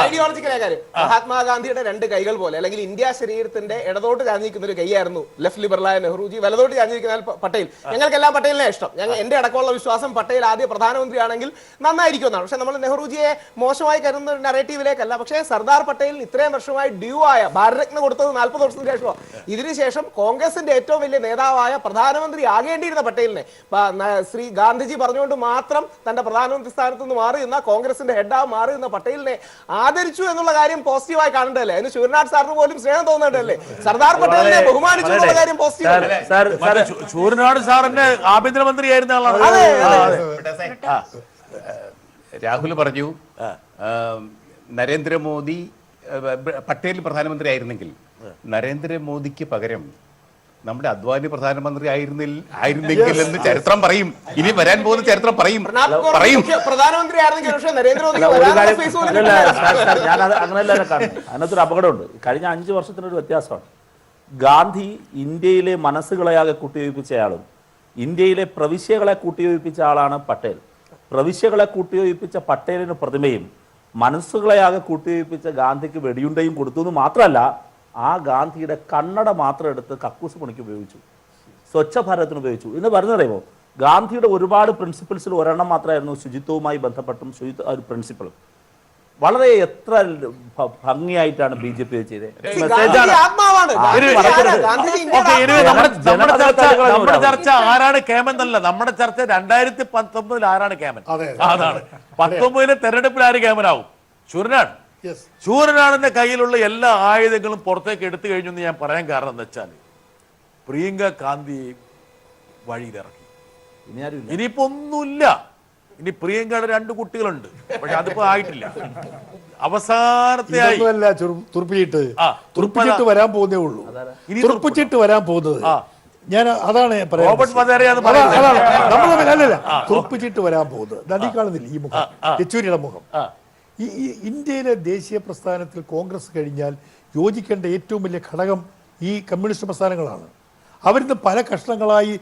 ഐഡിയോളജിക്കലായ കാര്യം, മഹാത്മാഗാന്ധിയുടെ രണ്ട് കൈകൾ പോലെ, അല്ലെങ്കിൽ ഇന്ത്യ ശരീരത്തിന്റെ ഇടതോട്ട് ചാഞ്ഞിരിക്കുന്ന ഒരു കൈയായിരുന്നു ലെഫ്റ്റ് ലിബറലായ നെഹ്റുജി, വലതോട്ട് ചാഞ്ഞിരിക്കുന്ന പട്ടേൽ. ഞങ്ങൾക്കെല്ലാം പട്ടേലിനെ ഇഷ്ടം. എന്റെ അടക്കമുള്ള വിശ്വാസം പട്ടേൽ ആദ്യ പ്രധാനമന്ത്രിയാണെങ്കിൽ നന്നായിരിക്കുമെന്നാണ്. പക്ഷെ നമ്മൾ നെഹ്റുജിയെ മോശമായി കരുതുന്ന ഒരു നറേറ്റീവിലേക്കല്ല. പക്ഷേ സർദാർ പട്ടേലിന് ഇത്രയും വർഷമായി ഡ്യൂ ആയ ഭാരതരത്ന കൊടുത്തത് 40 വർഷത്തിന് ശേഷമാണ്. ഇതിനുശേഷം കോൺഗ്രസിന്റെ ഏറ്റവും വലിയ നേതാവായ പ്രധാനമന്ത്രി ആകേണ്ടിയിരുന്ന പട്ടേലിനെ ശ്രീ ഗാന്ധിജി പറഞ്ഞുകൊണ്ട് മാത്രം തന്റെ പ്രധാനമന്ത്രി സ്ഥാനത്ത് നിന്ന് മാറി നിന്ന, കോൺഗ്രസിന്റെ ഹെഡായി മാറി നിന്ന പട്ടേലിനെ ആദരിച്ചു എന്നുള്ള കാര്യം പോസിറ്റീവായി കാണണ്ടല്ലേ? അതിന് ശിവനാഥ് സാറിന് പോലും സ്നേഹം തോന്നണ്ടല്ലേ? സർദാർ പട്ടേലിനെ ബഹുമാനിച്ചു എന്നുള്ള കാര്യം പോസിറ്റീവ്. ശൂരനാട് സാറിന്റെ ആഭ്യന്തരമന്ത്രിയായിരുന്ന ആളാണ്. രാഹുൽ പറഞ്ഞു നരേന്ദ്രമോദി പട്ടേൽ പ്രധാനമന്ത്രി ആയിരുന്നെങ്കിൽ നരേന്ദ്രമോദിക്ക് പകരം നമ്മുടെ അദ്വാനി പ്രധാനമന്ത്രി ആയിരുന്നെങ്കിൽ എന്ന് ചരിത്രം പറയും. ഇനി വരാൻ പോകുന്ന ചരിത്രം പറയും. പ്രധാനമന്ത്രി ആയിരുന്നെങ്കിൽ അങ്ങനെയല്ല കാണുന്നത്. അതിനകത്തൊരു അപകടമുണ്ട്. കഴിഞ്ഞ 5 വർഷത്തിനൊരു വ്യത്യാസമാണ്. ഗാന്ധി ഇന്ത്യയിലെ മനസ്സുകളെയാകെ കൂട്ടിയോജിപ്പിച്ചയാളും ഇന്ത്യയിലെ പ്രവിശ്യകളെ കൂട്ടിയോജിപ്പിച്ച ആളാണ് പട്ടേൽ. പ്രവിശ്യകളെ കൂട്ടിയോജിപ്പിച്ച പട്ടേലിന് പ്രതിമയും മനസ്സുകളെയാകെ കൂട്ടിയോജിപ്പിച്ച ഗാന്ധിക്ക് വെടിയുണ്ടയും കൊടുത്തു എന്ന് മാത്രമല്ല, ആ ഗാന്ധിയുടെ കണ്ണട മാത്രം എടുത്ത് കക്കൂസ് പണിക്ക് ഉപയോഗിച്ചു, സ്വച്ഛ ഭാരതത്തിന് ഉപയോഗിച്ചു. എന്ന് പറഞ്ഞറിയുമോ, ഗാന്ധിയുടെ ഒരുപാട് പ്രിൻസിപ്പിൾസിൽ ഒരെണ്ണം മാത്രമായിരുന്നു ശുചിത്വവുമായി ബന്ധപ്പെട്ടും ഒരു പ്രിൻസിപ്പിളും. വളരെ എത്ര ഭംഗിയായിട്ടാണ് BJP ചെയ്തത്. നമ്മുടെ ചർച്ച ആരാണ് കേമൻ എന്നല്ല, നമ്മുടെ ചർച്ച 2019 ആരാണ് കേമൻ. അതാണ് 19 തെരഞ്ഞെടുപ്പിൽ ആര് കേമനാവും? ശൂരനാട്. ശൂരനാടിന്റെ കയ്യിലുള്ള എല്ലാ ആയുധങ്ങളും പുറത്തേക്ക് എടുത്തു കഴിഞ്ഞു എന്ന് ഞാൻ പറയാൻ കാരണം എന്താ വെച്ചാൽ, പ്രിയങ്ക ഗാന്ധിയെ വഴിയിലിറക്കി. ഇനിയിപ്പോ ഒന്നുമില്ല. ഇനി പ്രിയങ്കയുടെ 2 കുട്ടികളുണ്ട്, പക്ഷെ അതിപ്പോ ആയിട്ടില്ല. അവസാനത്തെയായി തുറപ്പിച്ചിട്ട് വരാൻ പോകുന്നേ ഉള്ളൂ. തുറപ്പിച്ചിട്ട് വരാൻ പോകുന്നത് ഞാൻ അതാണ് തുറപ്പിച്ചിട്ട് വരാൻ പോകുന്നത്. നദി കാണുന്നില്ല ഈ മുഖം, യെച്ചൂരിയുടെ മുഖം. ഈ ഇന്ത്യയിലെ ദേശീയ പ്രസ്ഥാനത്തിൽ കോൺഗ്രസ് കഴിഞ്ഞാൽ യോജിക്കേണ്ട ഏറ്റവും വലിയ ഘടകം ഈ കമ്മ്യൂണിസ്റ്റ് പ്രസ്ഥാനങ്ങളാണ്. അവരിന്ന് പല കഷ്ണങ്ങളായി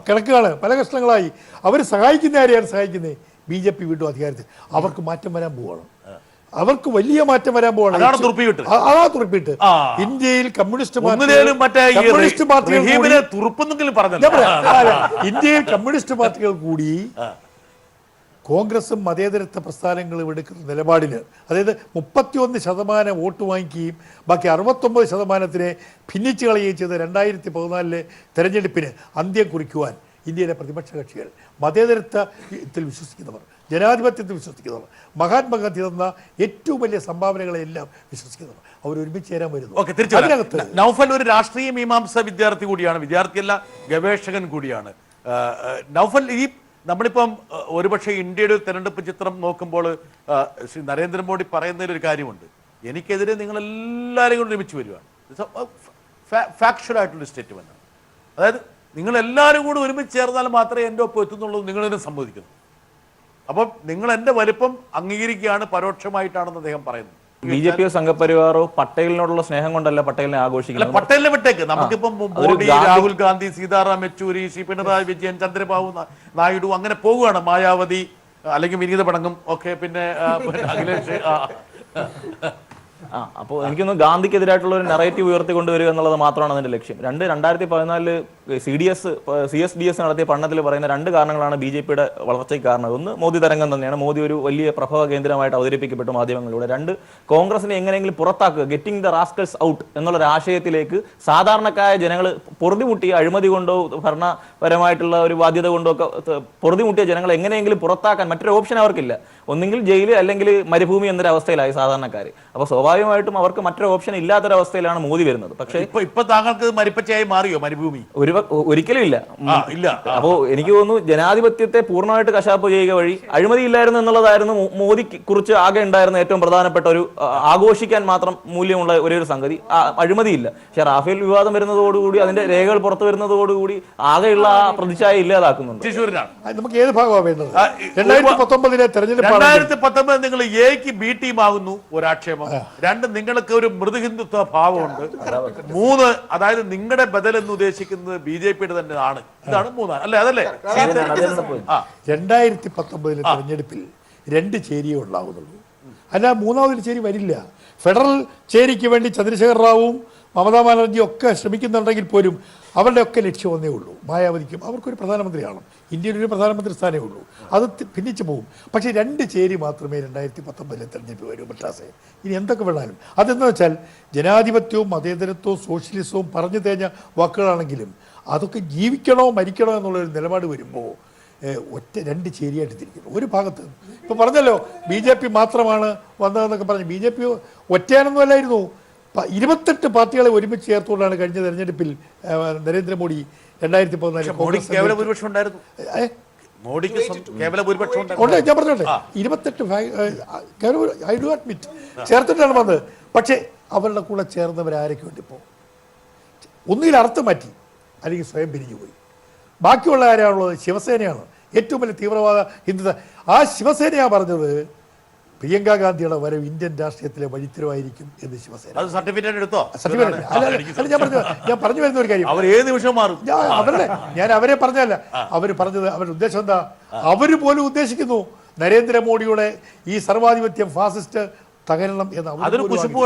കിടക്കുകയാണ്, പല കഷ്ണങ്ങളായി. അവർ സഹായിക്കുന്ന ആരെയാണ് സഹായിക്കുന്നത്? BJP വീണ്ടും അധികാരത്തിൽ. അവർക്ക് മാറ്റം വരാൻ പോവാണ്, അവർക്ക് വലിയ മാറ്റം വരാൻ പോവാണ്. അതാ തുറപ്പിട്ട് ഇന്ത്യയിൽ ഇന്ത്യയിൽ കമ്മ്യൂണിസ്റ്റ് പാർട്ടികൾ കൂടി കോൺഗ്രസും മതേതരത്വ പ്രസ്ഥാനങ്ങളും എടുക്കുന്ന നിലപാടിന്, അതായത് 31% വോട്ട് വാങ്ങിക്കുകയും ബാക്കി 69% ഭിന്നിച്ചു കളയുകയും ചെയ്ത 2014 തെരഞ്ഞെടുപ്പിന് അന്ത്യം കുറിക്കുവാൻ ഇന്ത്യയിലെ പ്രതിപക്ഷ കക്ഷികൾ, മതേതരത്വത്തിൽ വിശ്വസിക്കുന്നവർ, ജനാധിപത്യത്തിൽ വിശ്വസിക്കുന്നവർ, മഹാത്മാഗാന്ധി തന്ന ഏറ്റവും വലിയ സംഭാവനകളെല്ലാം വിശ്വസിക്കുന്നവർ, അവർ ഒരുമിച്ച് ചേരാൻ വരുന്നു. നൗഫൽ ഒരു രാഷ്ട്രീയ മീമാംസ വിദ്യാർത്ഥി കൂടിയാണ്, വിദ്യാർത്ഥിയല്ല ഗവേഷകൻ കൂടിയാണ്. നൗഫൽ, ഈ നമ്മളിപ്പം ഒരുപക്ഷെ ഇന്ത്യയുടെ തെരഞ്ഞെടുപ്പ് ചിത്രം നോക്കുമ്പോൾ ശ്രീ നരേന്ദ്രമോദി പറയുന്നതിലൊരു കാര്യമുണ്ട്, എനിക്കെതിരെ നിങ്ങളെല്ലാവരെയും കൊണ്ട് ഒരുമിച്ച് വരുവാണ്. ഫാക്ച്വൽ ആയിട്ടുള്ള സ്റ്റേറ്റ്മെന്റ് ആണ്. അതായത് നിങ്ങളെല്ലാവരും കൂടി ഒരുമിച്ച് ചേർന്നാൽ മാത്രമേ എൻ്റെ ഒപ്പം എത്തുന്നുള്ളൂ നിങ്ങളിതിനെ സമ്മതിക്കുന്നു. അപ്പം നിങ്ങൾ എൻ്റെ വലിപ്പം അംഗീകരിക്കുകയാണ് പരോക്ഷമായിട്ടാണെന്ന് അദ്ദേഹം പറയുന്നത്. BJP സംഘപരിവാറോ പട്ടേലിനോടുള്ള സ്നേഹം കൊണ്ടല്ല പട്ടേലിനെ ആഘോഷിക്കുന്നത്. പട്ടേലിനെ വിട്ടേക്ക്, നമുക്കിപ്പം മോഡി, രാഹുൽ ഗാന്ധി, സീതാറാം യെച്ചൂരി, ശ്രീ പിണറായി വിജയൻ, ചന്ദ്രബാബു നായിഡു, അങ്ങനെ പോവുകയാണ്. മായാവതി അല്ലെങ്കിൽ വിനീത പടങ്ങും ഒക്കെ, പിന്നെ അഖിലേഷ്. അപ്പോൾ എനിക്കൊന്ന് ഗാന്ധിക്കെതിരായിട്ടുള്ള ഒരു നറേറ്റീവ് ഉയർത്തിക്കൊണ്ടുവരിക എന്നുള്ളത് മാത്രമാണ് അതിന്റെ ലക്ഷ്യം. 2014 CSDS നടത്തിയ പഠനത്തിൽ പറയുന്ന 2 കാരണങ്ങളാണ് BJPയുടെ വളർച്ചയ്ക്ക് കാരണം. ഒന്ന്, മോദി തരംഗം തന്നെയാണ്. മോദി ഒരു വലിയ പ്രഭവ കേന്ദ്രമായിട്ട് അവതരിപ്പിക്കപ്പെട്ടു മാധ്യമങ്ങളിലൂടെ. 2, കോൺഗ്രസിനെ എങ്ങനെയെങ്കിലും പുറത്താക്കുക, ഗെറ്റിംഗ് ദ റാസ്കൽസ് ഔട്ട് എന്നുള്ളൊരു ആശയത്തിലേക്ക് സാധാരണക്കാരായ ജനങ്ങൾ പൊറുതിമുട്ടിയ, അഴിമതി കൊണ്ടോ ഭരണപരമായിട്ടുള്ള ഒരു ബാധ്യത കൊണ്ടോ ഒക്കെ പൊറുതിമുട്ടിയ ജനങ്ങളെ എങ്ങനെയെങ്കിലും പുറത്താക്കാൻ മറ്റൊരു ഓപ്ഷൻ അവർക്കില്ല. ഒന്നെങ്കിൽ ജയില് അല്ലെങ്കിൽ മരുഭൂമി എന്നൊരു അവസ്ഥയിലായി സാധാരണക്കാർ. അപ്പോൾ സ്വാഭാവികമായിട്ടും അവർക്ക് മറ്റൊരു ഓപ്ഷൻ ഇല്ലാത്തൊരവസ്ഥയിലാണ് മോദി വരുന്നത്. പക്ഷേ ഇപ്പൊ താങ്കൾക്ക് മരുപ്പച്ചയായി മാറിയോ മരുഭൂമി? ഒരിക്കലും ഇല്ല. അപ്പോ എനിക്ക് തോന്നുന്നു ജനാധിപത്യത്തെ പൂർണ്ണമായിട്ട് കശാപ്പ് ചെയ്യുക വഴി അഴിമതി ഇല്ലായിരുന്നു എന്നുള്ളതായിരുന്നു മോദി കുറിച്ച് ആകെ ഉണ്ടായിരുന്ന ഏറ്റവും പ്രധാനപ്പെട്ട ഒരു ആഘോഷിക്കാൻ മാത്രം മൂല്യമുള്ള ഒരേ ഒരു സംഗതി. അഴിമതിയില്ല. പക്ഷെ റാഫേൽ വിവാദം വരുന്നതോടുകൂടി, അതിന്റെ രേഖകൾ പുറത്തു വരുന്നതോടുകൂടി ആകെയുള്ള ആ പ്രതിച്ഛായ ഇല്ലാതാക്കുന്നുണ്ട്. നമുക്ക് ഏത് ഭാഗമാണ് വേണ്ടത്? 2019 തെരഞ്ഞെടുപ്പ് 2019 നിങ്ങൾ എക്ക് ബി ടീം ആകുന്നു ഒരാക്ഷേപം, രണ്ട്, നിങ്ങൾക്ക് ഒരു മൃദുഹിന്ദുത്വ ഭാവമുണ്ട്. 3, അതായത് നിങ്ങളുടെ ബദൽ എന്ന് ഉദ്ദേശിക്കുന്നത് BJPയുടെ തന്നെ ആണ്. ഇതാണ് 3, അല്ലേ? അതല്ലേ? 2019 തെരഞ്ഞെടുപ്പിൽ 2 ചേരിയേ ഉണ്ടാകുന്നുള്ളൂ, അല്ല 3ാമതൊരു ചേരി വരില്ല. ഫെഡറൽ ചേരിക്ക് വേണ്ടി ചന്ദ്രശേഖർ റാവുവും മമതാ ബാനർജിയും ഒക്കെ ശ്രമിക്കുന്നുണ്ടെങ്കിൽ പോലും അവരുടെ ഒക്കെ ലക്ഷ്യം ഒന്നേ ഉള്ളൂ, മായാവതിക്കും അവർക്കൊരു പ്രധാനമന്ത്രിയാണ്, ഇന്ത്യയിൽ ഒരു പ്രധാനമന്ത്രി സ്ഥാനമേ ഉള്ളൂ, അത് ഭിന്നിച്ചു പോകും. പക്ഷേ 2 ചേരി മാത്രമേ 2019 തെരഞ്ഞെടുപ്പ് വരൂ മദ്രാസെ. ഇനി എന്തൊക്കെ വേണാലും അതെന്ന് വെച്ചാൽ ജനാധിപത്യവും മതേതരത്വവും സോഷ്യലിസവും പറഞ്ഞു തേഞ്ഞ വാക്കുകളാണെങ്കിലും അതൊക്കെ ജീവിക്കണോ മരിക്കണോ എന്നുള്ളൊരു നിലപാട് വരുമ്പോൾ ഒറ്റ 2 ചേരിയായിട്ട് തിരിക്കുന്നു. ഒരു ഭാഗത്ത് ഇപ്പോൾ പറഞ്ഞല്ലോ BJP മാത്രമാണ് വന്നതെന്നൊക്കെ പറഞ്ഞു. BJP ഒറ്റയാനൊന്നും അല്ലായിരുന്നു. 28 പാർട്ടികളെ ഒരുമിച്ച് ചേർത്തുകൊണ്ടാണ് കഴിഞ്ഞ തെരഞ്ഞെടുപ്പിൽ നരേന്ദ്രമോദി 2014 മോഡിക്ക് കേവല ഭൂരിപക്ഷം ഉണ്ടായിരുന്നു. മോഡിക്ക് കേവല ഭൂരിപക്ഷം ഉണ്ട്. ഞാൻ പറഞ്ഞോട്ടെ, 28 ഐ ഡു അഡ്മിറ്റ് ചേർത്തിട്ടാണ് വന്നത്. പക്ഷേ അവരുടെ കൂടെ ചേർന്നവരാരൊക്കെ ഉണ്ട് ഇപ്പോൾ? ഒന്നുകിൽ അർത്ഥം മാറ്റി, അല്ലെങ്കിൽ സ്വയം പിരിഞ്ഞുപോയി. ബാക്കിയുള്ള ആരാണുള്ളത്? ശിവസേനയാണ്, ഏറ്റവും വലിയ തീവ്രവാദ ഹിന്ദുത്വ. ആ ശിവസേനയാണ് പറഞ്ഞത് പ്രിയങ്ക ഗാന്ധിയുടെ വരവ് ഇന്ത്യൻ രാഷ്ട്രീയത്തിലെ വഴിത്തിരിവായിരിക്കും എന്ന് ശിവസേന. അത് സർട്ടിഫിക്കറ്റ് എടുത്തോ? ഞാൻ പറഞ്ഞു വരുന്ന ഒരു കാര്യം, അവർ ഏത് നിമിഷം മാറും. ഞാൻ അവരെ പറഞ്ഞല്ല, അവർ പറഞ്ഞത് അവരുടെ ഉദ്ദേശം എന്താ? അവര് പോലും ഉദ്ദേശിക്കുന്നു നരേന്ദ്രമോദിയുടെ ഈ സർവാധിപത്യം ഫാസിസ്റ്റ് തകരണം എന്ന്. അതൊരു കുശുമ്പ്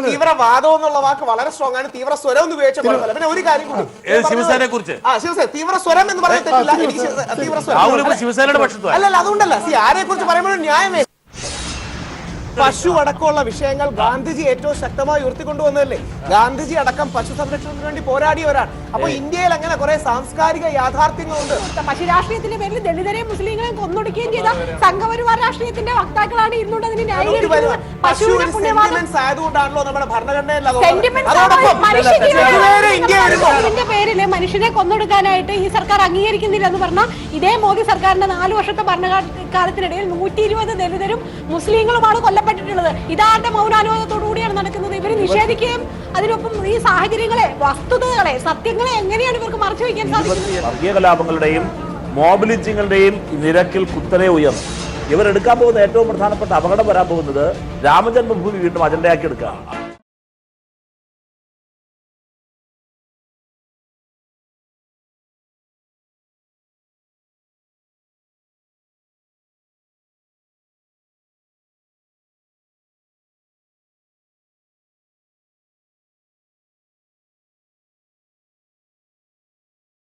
തീവ്രവാദം എന്നുള്ള വാക്ക് വളരെ സ്ട്രോങ് ആണ്. തീവ്ര സ്വരം എന്ന് ഉപയോഗിച്ച പിന്നെ ഒരു കാര്യം കൂടി, ശിവസേനയെ കുറിച്ച് തീവ്ര സ്വരം എന്ന് പറയുന്നത് തീവ്ര സ്വരം ശിവസേനയുടെ പക്ഷത്തു അല്ലല്ല, അതുകൊണ്ടല്ല. ആരെ കുറിച്ച് പറയുമ്പോൾ ന്യായമേ. പശു അടക്കമുള്ള വിഷയങ്ങൾ ഗാന്ധിജി ഏറ്റവും ശക്തമായി ഉയർത്തിക്കൊണ്ടുവന്നതല്ലേ? ഗാന്ധിജി അടക്കം പശു സംരക്ഷണത്തിന് വേണ്ടി പോരാടിയവരാണ്. അപ്പൊ ഇന്ത്യയിൽ അങ്ങനെ കുറെ സാംസ്കാരിക യാഥാർത്ഥ്യങ്ങളുണ്ട്. പശു രാഷ്ട്രീയത്തിന്റെ പേരിൽ ദളിതരെയും മുസ്ലിങ്ങളെയും കൊന്നൊടുക്കുകയും ചെയ്ത സംഘപരിവാർ രാഷ്ട്രീയത്തിന്റെ വക്താക്കളാണ് ഇരുന്നുകൊണ്ട് അതിന് ന്യായീകരിക്കുന്നത്. പശുവിന്റെ സെന്റിമെന്റ്സ് ആയതുകൊണ്ടാണല്ലോ നമ്മുടെ ഭരണഘടനയിൽ പേരില് മനുഷ്യനെ കൊന്നൊടുക്കാനായിട്ട് ഈ സർക്കാർ അംഗീകരിക്കുന്നില്ല എന്ന് പറഞ്ഞാൽ ഇതേ മോദി സർക്കാരിന്റെ 4 വർഷത്തെ ഭരണകാലത്തിനിടയിൽ 120 ദളിതരും മുസ്ലിങ്ങളുമാണ് കൊല്ലപ്പെട്ടിട്ടുള്ളത്. ഇതാരുടെ മൗനാനുവാദത്തോടുകൂടിയാണ് നടക്കുന്നത്. ഇവർ നിഷേധിക്കുകയും അതിനൊപ്പം ഈ സാഹചര്യങ്ങളെ, വസ്തുതകളെ, സത്യങ്ങളെ എങ്ങനെയാണ് ഇവർക്ക് മറച്ചു വയ്ക്കാൻ സാധിക്കുന്നത്? വർഗീയ കലാപങ്ങളുടെയും മോബിലിറ്റിങ്ങളുടെയും നിരക്കിൽ കുത്തനെ ഉയർന്നു. ഇവരെടുക്കാൻ പോകുന്ന ഏറ്റവും പ്രധാനപ്പെട്ട അപകടം വരാൻ പോകുന്നത് രാമജന്മഭൂമി വീണ്ടും അജണ്ടയാക്കി എടുക്കുക.